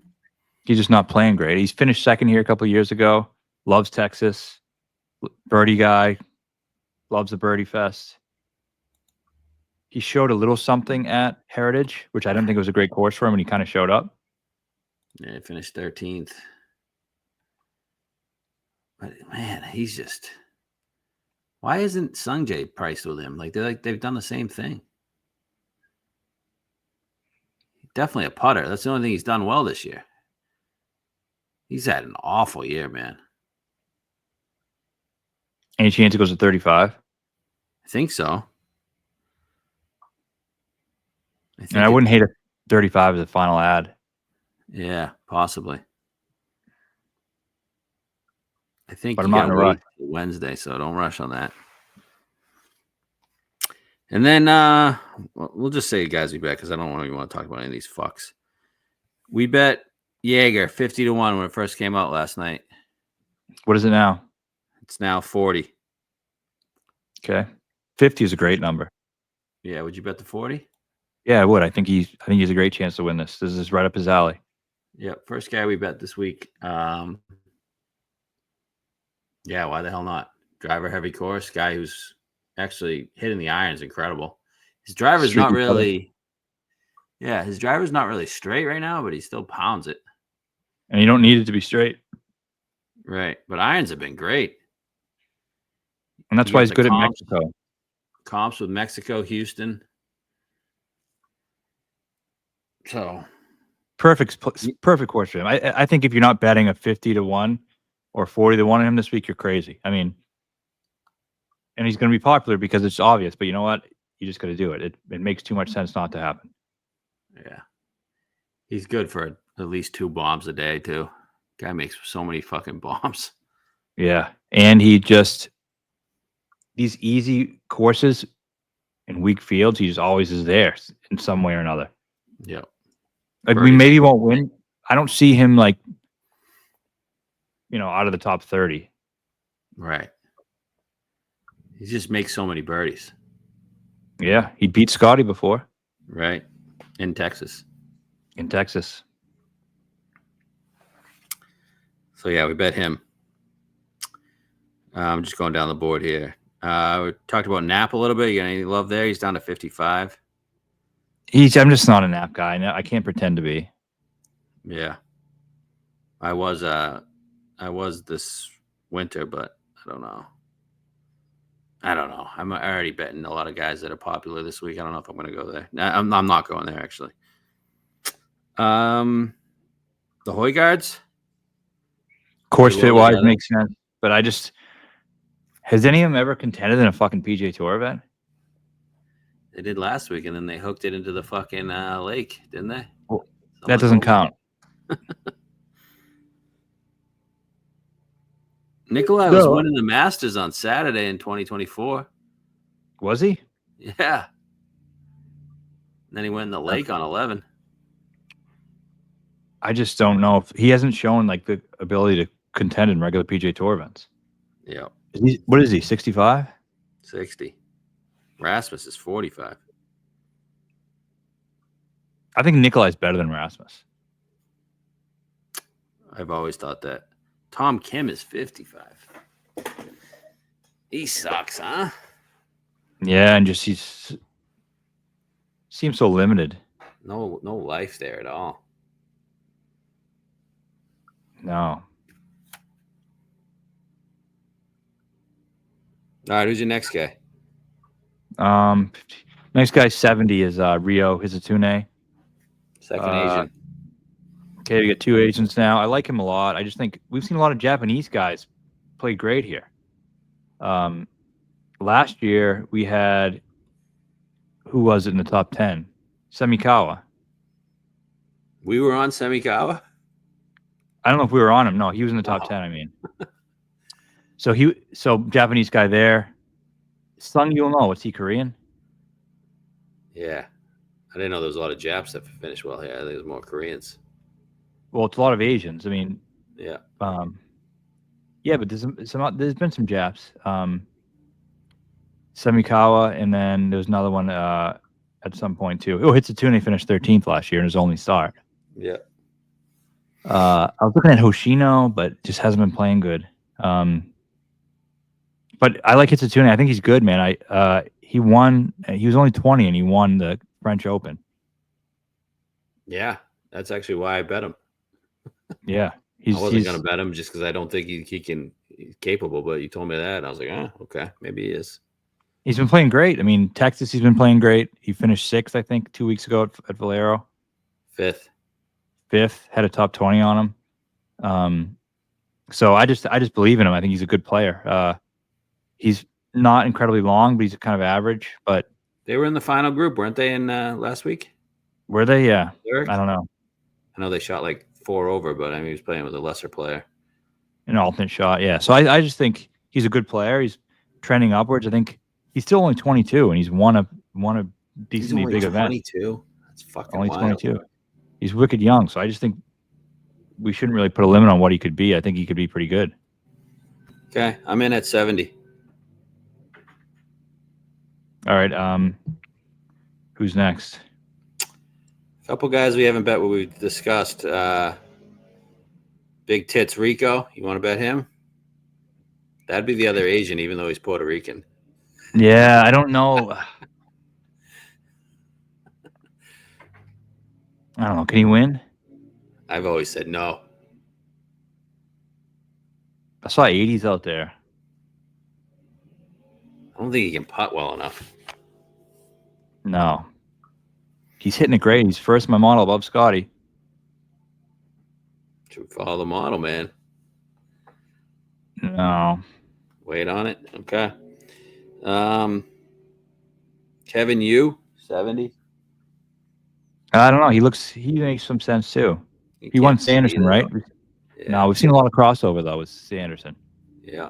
He's just not playing great. He's finished second here a couple of years ago. Loves Texas. Birdie guy. Loves the birdie fest. He showed a little something at Heritage, which I didn't think was a great course for him, and he kind of showed up. Yeah, he finished 13th. But man, he's just. Why isn't Sungjae priced with him? They've done the same thing. Definitely a putter. That's the only thing he's done well this year. He's had an awful year, man. Any chance it goes to 35? I think so. I wouldn't hate a 35 as a final ad. Yeah, possibly. I think but I'm not in a rush. Wednesday, so don't rush on that. And then we'll just say, guys, we bet, because I don't even want to talk about any of these fucks. We bet Jaeger 50-1 when it first came out last night. What is it now? It's now 40. Okay, 50 is a great number. Yeah, would you bet the 40? Yeah, I would. I think he's a great chance to win this. This is right up his alley. Yeah, first guy we bet this week. Yeah, why the hell not? Driver heavy course, guy who's actually hitting the irons incredible. His driver's not really his driver's not really straight right now, but he still pounds it. And you don't need it to be straight. Right. But irons have been great. And that's why he's good at Mexico. Comps with Mexico, Houston. So perfect course for him. I think if you're not betting a 50-1 or 40-1 on him this week, you're crazy. I mean, and he's going to be popular because it's obvious, but you know what? You just got to do it. It makes too much sense not to happen. Yeah. He's good for at least 2 bombs a day, too. Guy makes so many fucking bombs. Yeah. And these easy courses and weak fields, he just always is there in some way or another. Yeah. Like we maybe won't win. I don't see him out of the top 30. Right. He just makes so many birdies. Yeah. He beat Scotty before. Right. In Texas. So, yeah, we bet him. I'm just going down the board here. We talked about Knapp a little bit. You got any love there? He's down to 55. I'm just not a Knapp guy. I can't pretend to be. Yeah. I was this winter, but I don't know. I'm already betting a lot of guys that are popular this week. I don't know if I'm going to go there. I'm not going there, actually. The Højgaards? Course fit wise makes sense, but has any of them ever contended in a fucking PGA Tour event? They did last week, and then they hooked it into the fucking lake, didn't they? Well, that doesn't count. Nikolai was winning the Masters on Saturday in 2024. Was he? Yeah. And then he went in the lake on 11. I just don't know if he hasn't shown the ability to contend in regular PGA Tour events. Yeah. What is he? 65? 60. Rasmus is 45. I think Nikolai's better than Rasmus. I've always thought that. Tom Kim is 55. He sucks, huh? Yeah, and just he's seems so limited. No life there at all. No. All right, who's your next guy? Next guy 70 is Rio Hizatune. Second Asian. Okay, we got 2 Asians now. I like him a lot. I just think we've seen a lot of Japanese guys play great here. Last year we had, who was it in the top 10? Semikawa. We were on Semikawa? I don't know if we were on him. No, he was in the top 10, I mean. So Japanese guy there. Sung Yul-no, what's he, Korean? Yeah. I didn't know there was a lot of Japs that finished well here. I think it was more Koreans. Well, it's a lot of Asians. I mean, yeah. Yeah, but there's been some Japs. Semikawa, and then there was another one at some point too. Oh, Hitsutune finished 13th last year in his only start. Yeah. I was looking at Hoshino, but just hasn't been playing good. But I like Hitsutune. I think he's good, man. He won. He was only 20, and he won the French Open. Yeah, that's actually why I bet him. Yeah, I wasn't gonna bet him just because I don't think he's capable. But you told me that, and I was like, okay, maybe he is. He's been playing great. I mean, Texas, he's been playing great. He finished 6th, I think, 2 weeks ago at Valero. 5th, had a top 20 on him. So I just believe in him. I think he's a good player. He's not incredibly long, but he's kind of average. But they were in the final group, weren't they? In last week, were they? Yeah, Eric? I don't know. I know they shot like 4 over, but I mean, he was playing with a lesser player. An alternate shot, yeah. So I just think he's a good player. He's trending upwards. I think he's still only 22, and he's won a decently big event. 22. That's fucking only wild. 22. He's wicked young, so I just think we shouldn't really put a limit on what he could be. I think he could be pretty good. Okay, I'm in at 70. All right. Who's next? A couple guys we haven't bet what we've discussed. Big Tits Rico. You want to bet him? That'd be the other Asian, even though he's Puerto Rican. Yeah, I don't know. I don't know. Can he win? I've always said no. I saw 80s out there. I don't think he can putt well enough. No. He's hitting it great. He's first in my model above Scotty. Should follow the model, man. No. Wait on it. Okay. Kevin Yu, 70. I don't know. He makes some sense too. He won Sanderson, right? Yeah. No, we've seen a lot of crossover though with Sanderson. Yeah.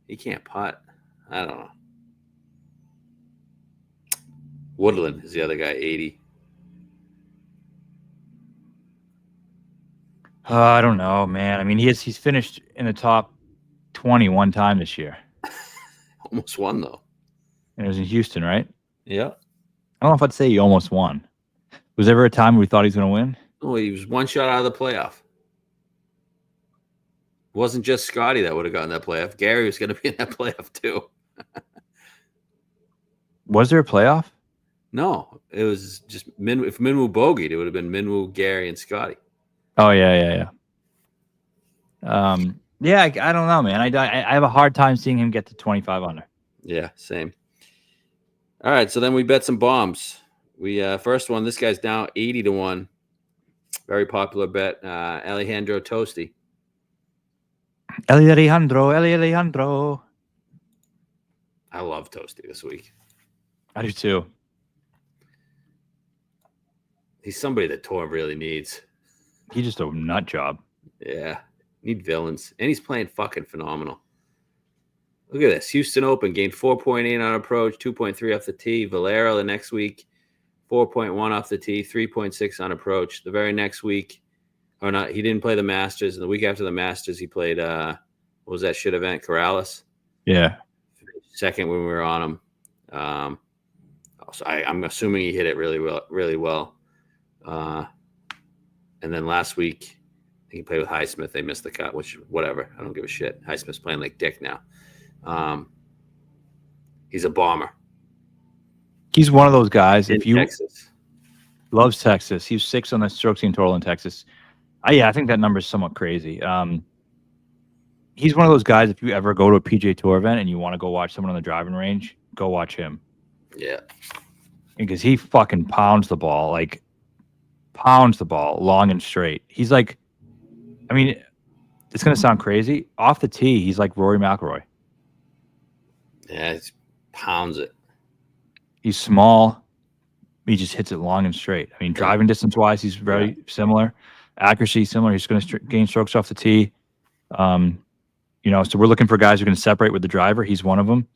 He can't putt. I don't know. Woodland is the other guy, 80. I don't know, man. I mean, he's finished in the top 20 one time this year. Almost won though. And it was in Houston, right? Yeah. I don't know if I'd say he almost won. Was there ever a time we thought he was going to win? Oh, he was one shot out of the playoff. It wasn't just Scotty that would have gotten that playoff. Gary was going to be in that playoff too. Was there a playoff? No, it was just if Minwoo bogeyed, it would have been Minwoo, Gary, and Scotty. Oh yeah. Yeah, I don't know, man. I have a hard time seeing him get to 25 under. Yeah, same. All right, so then we bet some bombs. We first one, this guy's now 80 to 1. Very popular bet. Alejandro Tosti. Alejandro. I love Tosti this week. I do too. He's somebody that Tour really needs. He's just a nut job. Yeah. Need villains. And he's playing fucking phenomenal. Look at this. Houston Open gained 4.8 on approach, 2.3 off the tee. Valero the next week, 4.1 off the tee, 3.6 on approach. The very next week, or not. He didn't play the Masters. And the week after the Masters, he played, what was that shit event? Corrales. Yeah. Second when we were on him. So I'm assuming he hit it really well. And then last week, he played with Highsmith. They missed the cut, which, whatever. I don't give a shit. Highsmith's playing like dick now. He's a bomber. He's one of those guys. If you Texas. Loves Texas. He was 6th on the strokes gained total in Texas. Yeah, I think that number is somewhat crazy. He's one of those guys, if you ever go to a PGA Tour event and you want to go watch someone on the driving range, go watch him. Yeah. Because he fucking pounds the ball long and straight. He's like, I mean, it's going to sound crazy. Off the tee, he's like Rory McIlroy. Yeah, he pounds it. He's small. He just hits it long and straight. I mean, driving distance-wise, he's very similar. Accuracy, similar. He's going to gain strokes off the tee. So we're looking for guys who can separate with the driver. He's one of them.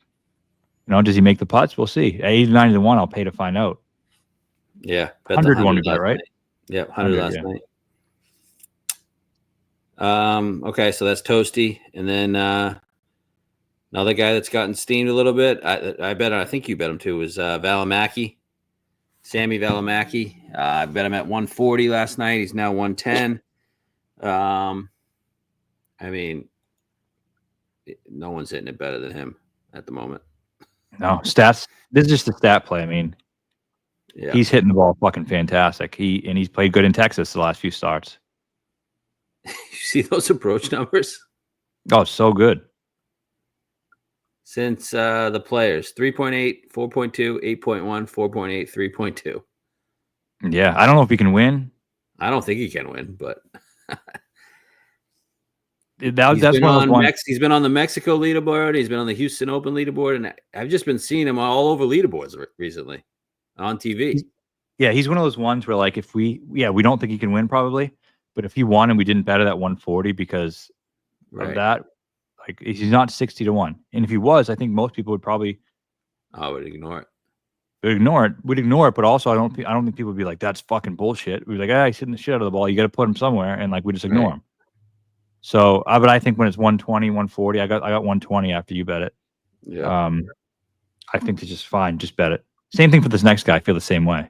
Does he make the putts? We'll see. At 80 to 1, I'll pay to find out. Yeah. 100 to 1 we bet, right? Yeah, 100 last night. Okay, so that's Toasty. And then another guy that's gotten steamed a little bit, I think you bet him too, was Valimaki. Sammy Valimaki. I bet him at 140 last night. He's now 110. I mean, no one's hitting it better than him at the moment. No, stats. This is just a stat play. I mean, he's hitting the ball fucking fantastic. He's played good in Texas the last few starts. You see those approach numbers? Oh, so good. Since the players, 3.8, 4.2, 8.1, 4.8, 3.2. Yeah, I don't know if he can win. I don't think he can win, but that's one of those ones. He's been on the Mexico leaderboard. He's been on the Houston Open leaderboard, and I've just been seeing him all over leaderboards recently on TV. He's one of those ones where, like, if we don't think he can win probably, but if he won and we didn't bet it at 140 because of that, like, he's not 60 to 1. And if he was, I think most people would probably would ignore it. We'd ignore it, but also I don't think people would be like, that's fucking bullshit. We'd be like, he's hitting the shit out of the ball. You got to put him somewhere, and like we just ignore him. So, but I think when it's 120, 140, I got 120 after you bet it. Yeah. I think it's just fine. Just bet it. Same thing for this next guy. I feel the same way.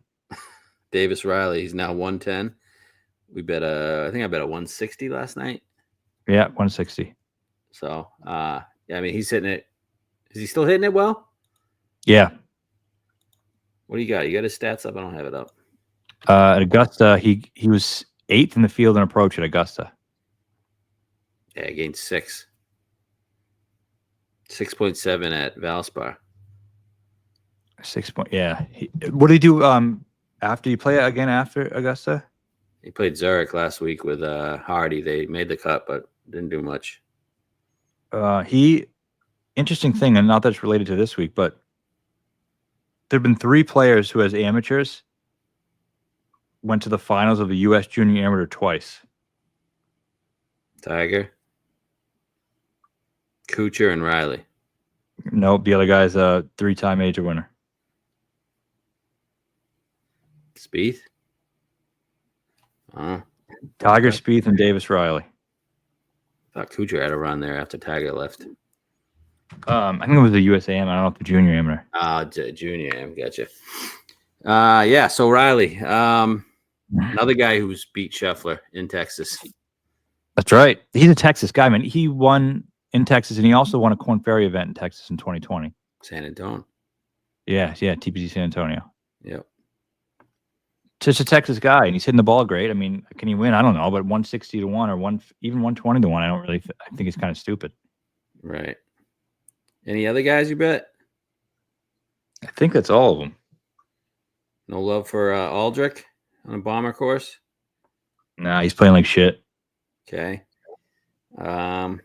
Davis Riley, he's now 110. We bet I think I bet a 160 last night. Yeah, 160. So, I mean, he's hitting it. Is he still hitting it well? Yeah. What do you got? You got his stats up? I don't have it up. At Augusta, he was 8th in the field in approach at Augusta. Yeah, he gained 6. 6.7 at Valspar. 6 point. Yeah. What did he do after you play again after Augusta? He played Zurich last week with Hardy. They made the cut, but didn't do much. Interesting thing, and not that it's related to this week, but there have been 3 players who, as amateurs, went to the finals of the U.S. Junior Amateur twice. Tiger, Kuchar, and Riley. Nope, the other guy's a 3-time major winner. Spieth? Tiger, Spieth, and Davis Riley. I thought Kuchar had a run there after Tiger left. I think it was the USAM. I don't know if the Junior Amateur. Junior Am, gotcha. So Riley, another guy who's beat Scheffler in Texas. That's right. He's a Texas guy, man. He won in Texas, and he also won a Corn Ferry event in Texas in 2020. San Antonio. Yeah, TPC San Antonio. Yep. Just a Texas guy, and he's hitting the ball great. I mean, can he win? I don't know, but 160 to 1 or even 120 to 1, I don't really. I think it's kind of stupid. Right. Any other guys you bet? I think that's all of them. No love for Aldrich on a bomber course? Nah, he's playing like shit. Okay. Are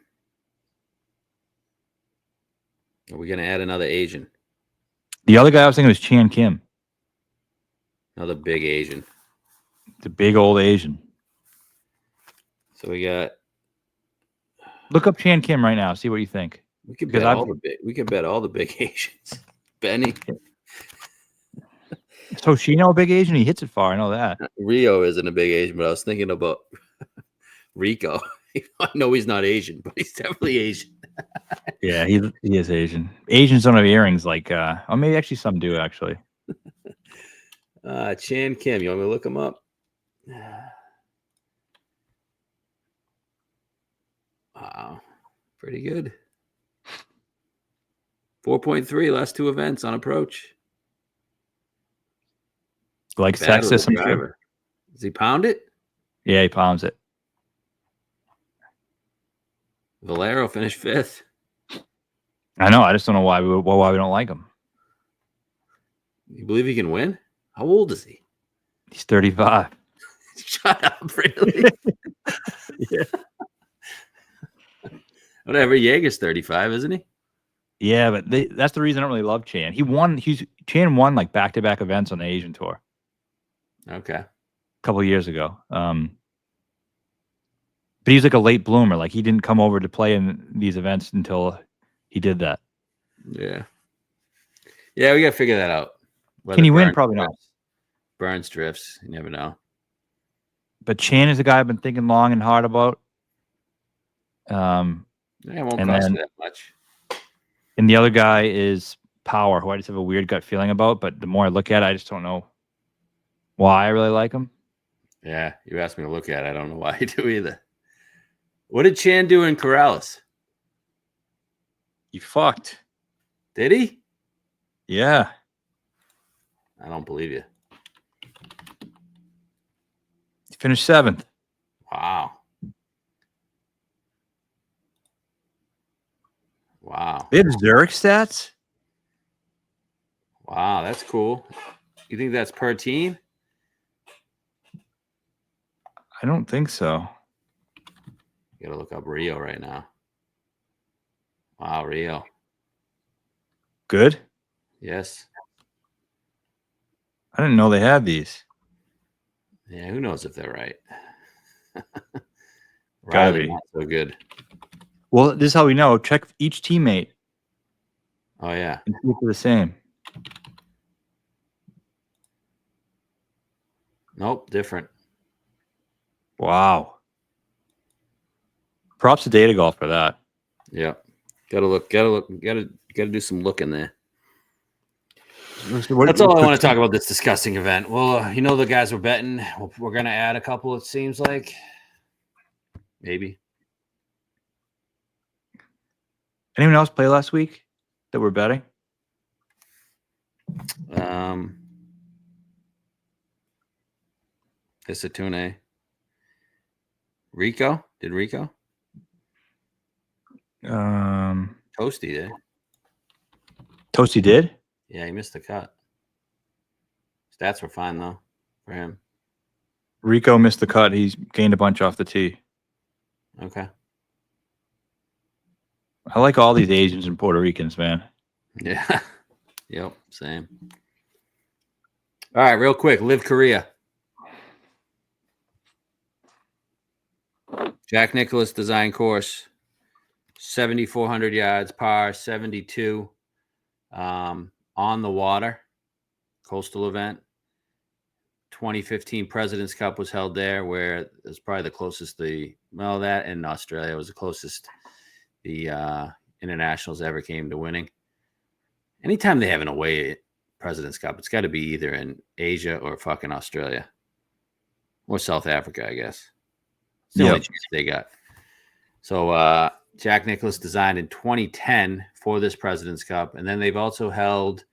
we going to add another Asian? The other guy I was thinking was Chan Kim. Another big Asian. The big old Asian. So we got. Look up Chan Kim right now. See what you think. We could bet all the big Asians. Benny. So Toshino, a big Asian. He hits it far. I know that. Rio isn't a big Asian, but I was thinking about Rico. I know he's not Asian, but he's definitely Asian. Yeah, he is Asian. Asians don't have earrings like or maybe actually some do actually. Chan Kim, you want me to look him up? Wow, pretty good. 4.3 last 2 events on approach. Like Texas, I'm sure. Does he pound it? Yeah, he pounds it. Valero finished 5th. I know. I just don't know why we don't like him. You believe he can win? How old is he? He's 35. Shut up, really? Yeah. Whatever. Jaeger's 35, isn't he? Yeah, but that's the reason I don't really love Chan. Chan won like back-to-back events on the Asian tour. Okay. A couple of years ago. But he's like a late bloomer. Like he didn't come over to play in these events until he did that. Yeah. Yeah, we got to figure that out. Can he win? Probably not. Burns drifts. You never know. But Chan is a guy I've been thinking long and hard about. Yeah, it won't cost you that much. And the other guy is Power, who I just have a weird gut feeling about. But the more I look at it, I just don't know why I really like him. Yeah, you asked me to look at it. I don't know why you do either. What did Chan do in Corrales? He fucked. Did he? Yeah. I don't believe you. He finished 7th. Wow. Wow. They have Zurich stats? Wow, that's cool. You think that's per team? I don't think so. You gotta look up Rio right now. Wow, Rio. Good? Yes. I didn't know they had these. Yeah, who knows if they're right. Gotta Riley, be. not so good. Well, this is how we know. Check each teammate. Oh, yeah. And see if they're the same. Nope, different. Wow. Props to Data Golf for that. Yep. Gotta do some looking there. That's all I want to talk about this disgusting event. Well, you know the guys we're betting. We're gonna add a couple. It seems like maybe. Anyone else play last week that we're betting? Isatune. Rico? Did Rico? Toasty did. Toasty did? Yeah, he missed the cut. Stats were fine though for him. Rico missed the cut. He's gained a bunch off the tee. Okay. I like all these Asians and Puerto Ricans, man. Yeah. Yep. Same. All right, real quick. LIV Korea. Jack Nicklaus design course. 7,400 yards, par 72. On the water. Coastal event. 2015 President's Cup was held there, where it was probably the closest that in Australia was the closest the internationals ever came to winning. Anytime they have an away President's Cup, it's got to be either in Asia or fucking Australia or South Africa, I guess. It's the only chance they got. So Jack Nicklaus designed in 2010 for this President's Cup, and then they've also held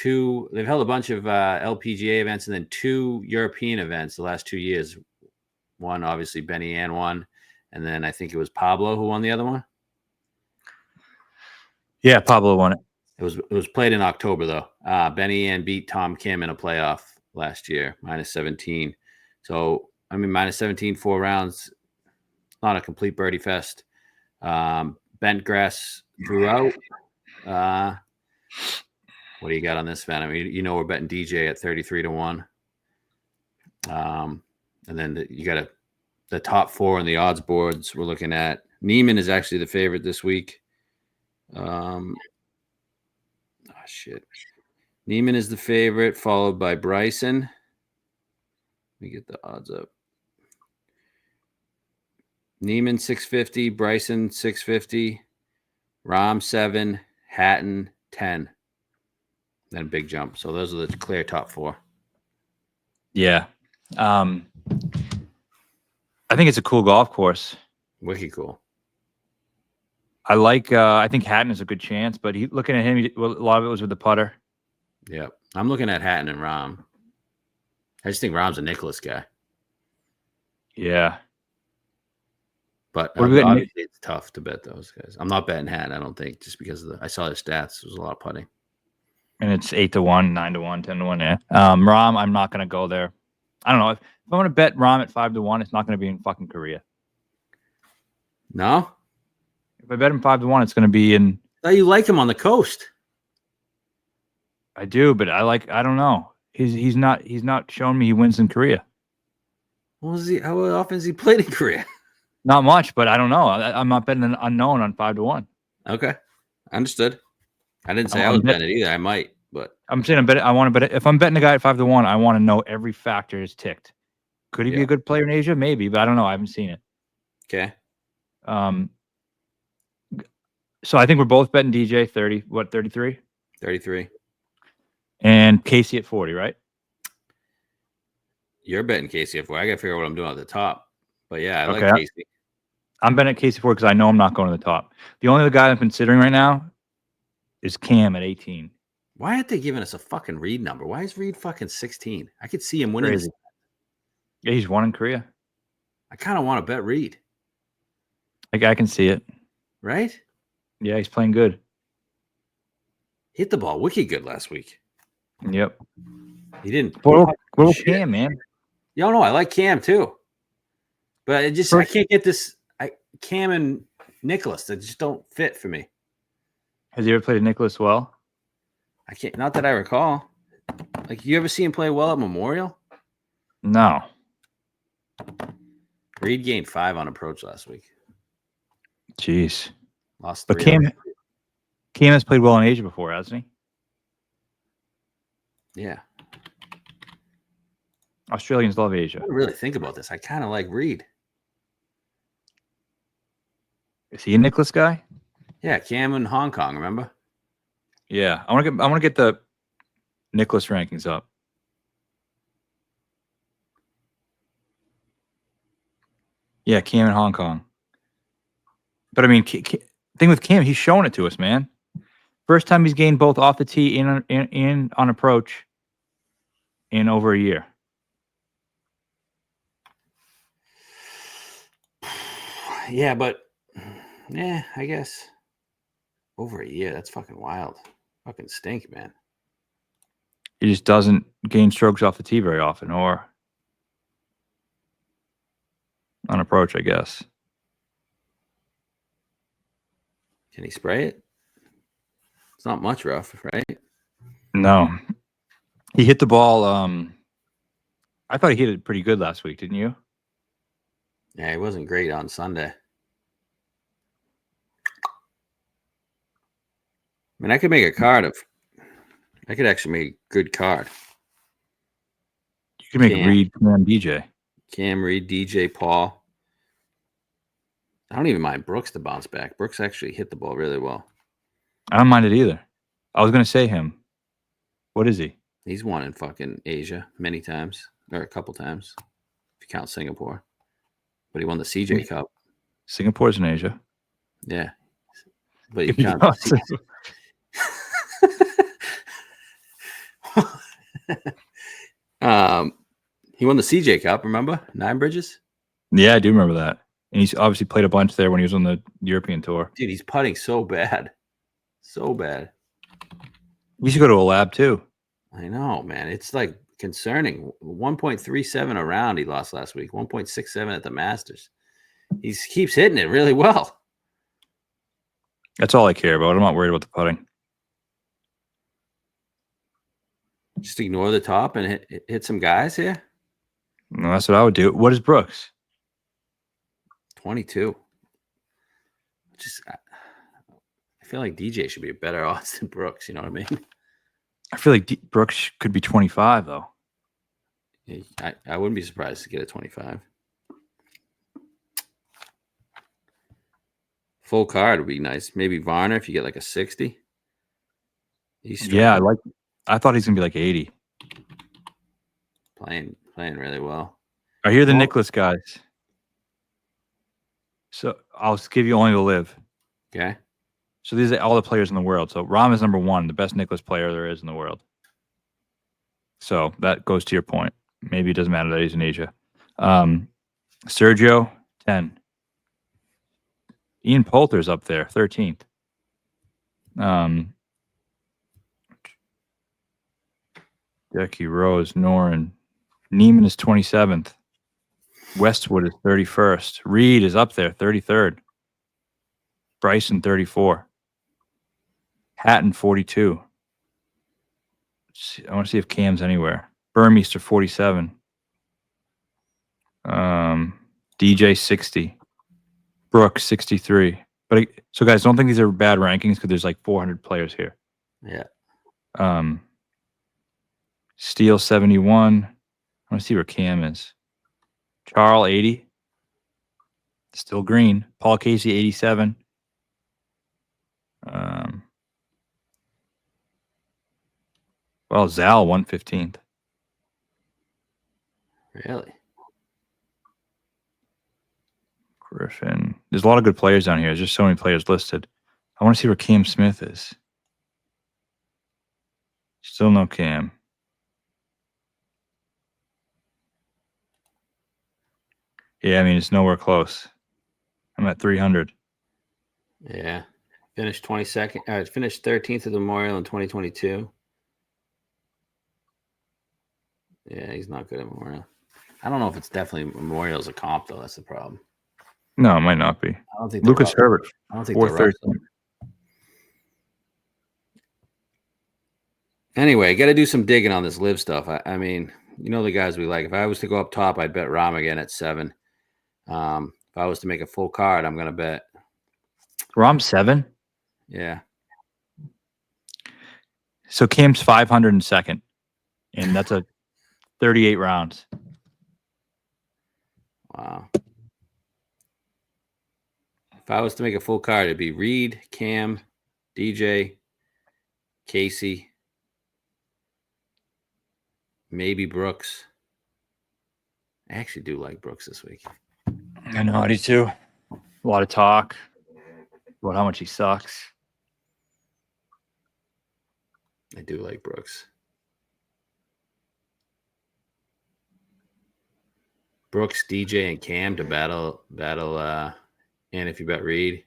a bunch of LPGA events and then 2 European events the last 2 years. One, obviously, Benny Ann won, and then I think it was Pablo who won the other one. Yeah, Pablo won it. It was played in October, though. Benny Ann beat Tom Kim in a playoff last year, -17. So, I mean, -17, 4 rounds, not a complete birdie fest. Bent grass throughout. What do you got on this, Van? I mean, you know we're betting DJ at 33-1. And then you got the top 4 on the odds boards. We're looking at Niemann is actually the favorite this week. Shit. Niemann is the favorite, followed by Bryson. Let me get the odds up. Niemann 650, Bryson 650, Rahm 7, Hatton 10. Then a big jump. So those are the clear top 4. Yeah. I think it's a cool golf course. Wicked cool. I like. I think Hatton is a good chance, but looking at him, a lot of it was with the putter. Yeah, I'm looking at Hatton and Rahm. I just think Rahm's a Nicklaus guy. Yeah. But What do we got? obviously it's tough to bet those guys. I'm not betting Hatton, I don't think, just because of I saw his stats. There was a lot of putting. And it's 8-1, 9-1, 10-1. Yeah. Rahm, I'm not going to go there. I don't know. If I'm going to bet Rahm at 5-1, it's not going to be in fucking Korea. No? If I bet him 5-1, it's going to be in. Oh, you like him on the coast. I do, but I don't know. He's not showing me he wins in Korea. How often has he played in Korea? Not much, but I don't know. I'm not betting an unknown on 5-1. Okay. Understood. I didn't say I was betting it either. I might, but I'm saying I want to bet. If I'm betting a guy at 5-1, I want to know every factor is ticked. Could he be a good player in Asia? Maybe, but I don't know. I haven't seen it. Okay. So I think we're both betting DJ 30. What, 33? 33. And Casey at 40, right? You're betting Casey at 40. I got to figure out what I'm doing at the top. But yeah, I like Casey. I'm betting Casey 40 because I know I'm not going to the top. The only other guy I'm considering right now is Cam at 18. Why aren't they giving us a fucking Reed number? Why is Reed fucking 16? I could see him winning this. Yeah, he's won in Korea. I kind of want to bet Reed. Like, I can see it. Right? Yeah, he's playing good. Hit the ball wicked good last week. Yep. He didn't. What about Cam, man? Yeah, no, I like Cam too. But I can't get this. Cam and Nicklaus, they just don't fit for me. Has he ever played a Nicklaus well? I can't. Not that I recall. Like, you ever see him play well at Memorial? No. Reed gained 5 on approach last week. Jeez. Lost 3. But Cam has played well in Asia before, hasn't he? Yeah. Australians love Asia. I don't really think about this. I kind of like Reed. Is he a Nicklaus guy? Yeah, Cam in Hong Kong, remember? Yeah. I want to get the Nicklaus rankings up. Yeah, Cam in Hong Kong. But I mean, thing with Cam, he's showing it to us, man. First time he's gained both off the tee and on approach in over a year. Yeah, but I guess over a year. That's fucking wild. Fucking stink, man. He just doesn't gain strokes off the tee very often, or on approach, I guess. Can he spray it? It's not much rough, right? No. He hit the ball. I thought he hit it pretty good last week, didn't you? Yeah, he wasn't great on Sunday. I mean, I could make a card of. I could actually make a good card. You could make Reed, Cam, DJ. Cam, Reed, DJ, Paul. I don't even mind Brooks to bounce back. Brooks actually hit the ball really well. I don't mind it either. I was going to say him. What is he? He's won in fucking Asia many times, or a couple times, if you count Singapore. But he won the CJ Cup. Singapore's in Asia. Yeah. But you count he won the CJ Cup, remember? 9 Bridges? Yeah, I do remember that. And he's obviously played a bunch there when he was on the European tour. Dude, he's putting so bad. So bad. We should go to a lab too. I know, man. It's like concerning. 1.37 a round he lost last week. 1.67 at the Masters. He keeps hitting it really well. That's all I care about. I'm not worried about the putting. Just ignore the top and hit some guys here. No, that's what I would do. What is Brooks? 22. I feel like DJ should be a better odds than Brooks. You know what I mean? I feel like Brooks could be 25 though. I wouldn't be surprised to get a 25. Full card would be nice. Maybe Varner if you get like a 60. Yeah, I thought he's gonna be like 80. Playing really well. I hear the Nicklaus guys. So I'll give you only the live. Okay. So these are all the players in the world. So Rahm is number 1, the best Nicklaus player there is in the world. So that goes to your point. Maybe it doesn't matter that he's in Asia. Sergio, 10. Ian Poulter's up there, 13th. Decky, Rose, Noren. Niemann is 27th. Westwood is 31st. Reed is up there, 33rd. Bryson, 34. Hatton, 42. I want to see if Cam's anywhere. Burmeister, 47. DJ, 60. Brooks, 63. But so, guys, don't think these are bad rankings because there's like 400 players here. Yeah. Steele, 71. I want to see where Cam is. Charles, 80. Still green. Paul Casey, 87. Well, Zal, 115th. Really? Griffin. There's a lot of good players down here. There's just so many players listed. I want to see where Cam Smith is. Still no Cam. Yeah, I mean, it's nowhere close. I'm at 300. Yeah. Finished 22nd. Finished 13th at the Memorial in 2022. Yeah, he's not good at Memorial. I don't know if it's definitely Memorial's a comp, though. That's the problem. No, it might not be. I don't think Lucas Herbert. I don't think 413. Anyway, got to do some digging on this live stuff. I mean, you know the guys we like. If I was to go up top, I'd bet Rahm again at 7. If I was to make a full card, I'm going to bet Rahm 7. Yeah. So Cam's 502nd, and that's a 38 rounds. Wow. If I was to make a full card, it'd be Reed, Cam, DJ, Casey, maybe Brooks. I actually do like Brooks this week. I know, I do too. A lot of talk about how much he sucks. I do like Brooks. Brooks, DJ, and Cam to battle, and if you bet Reed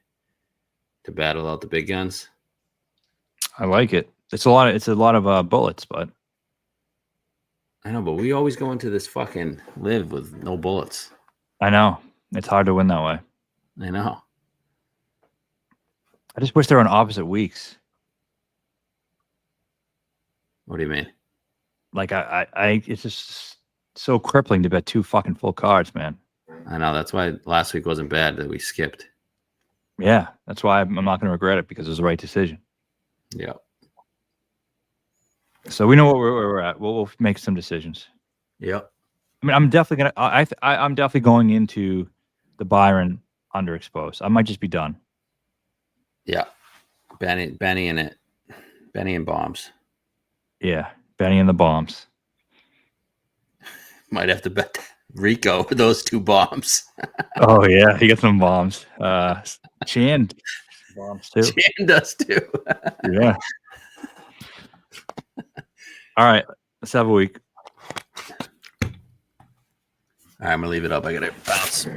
to battle out the big guns. I like it. It's a lot of bullets, but I know, but we always go into this fucking live with no bullets. I know. It's hard to win that way. I know. I just wish they were on opposite weeks. What do you mean? Like it's just so crippling to bet 2 fucking full cards, man. I know. That's why last week wasn't bad that we skipped. Yeah, that's why I'm not going to regret it because it was the right decision. Yeah. So we know where we're at. We'll make some decisions. Yep. I mean, I'm definitely gonna. I'm definitely going into the Byron underexposed. I might just be done. Yeah. Benny in it. Benny and bombs. Yeah, Benny and the bombs. Might have to bet Rico with those 2 bombs. Oh yeah, he got some bombs. Chan bombs too. Chan does too. Yeah. All right, let's have a week. All right, I'm gonna leave it up. I gotta bounce.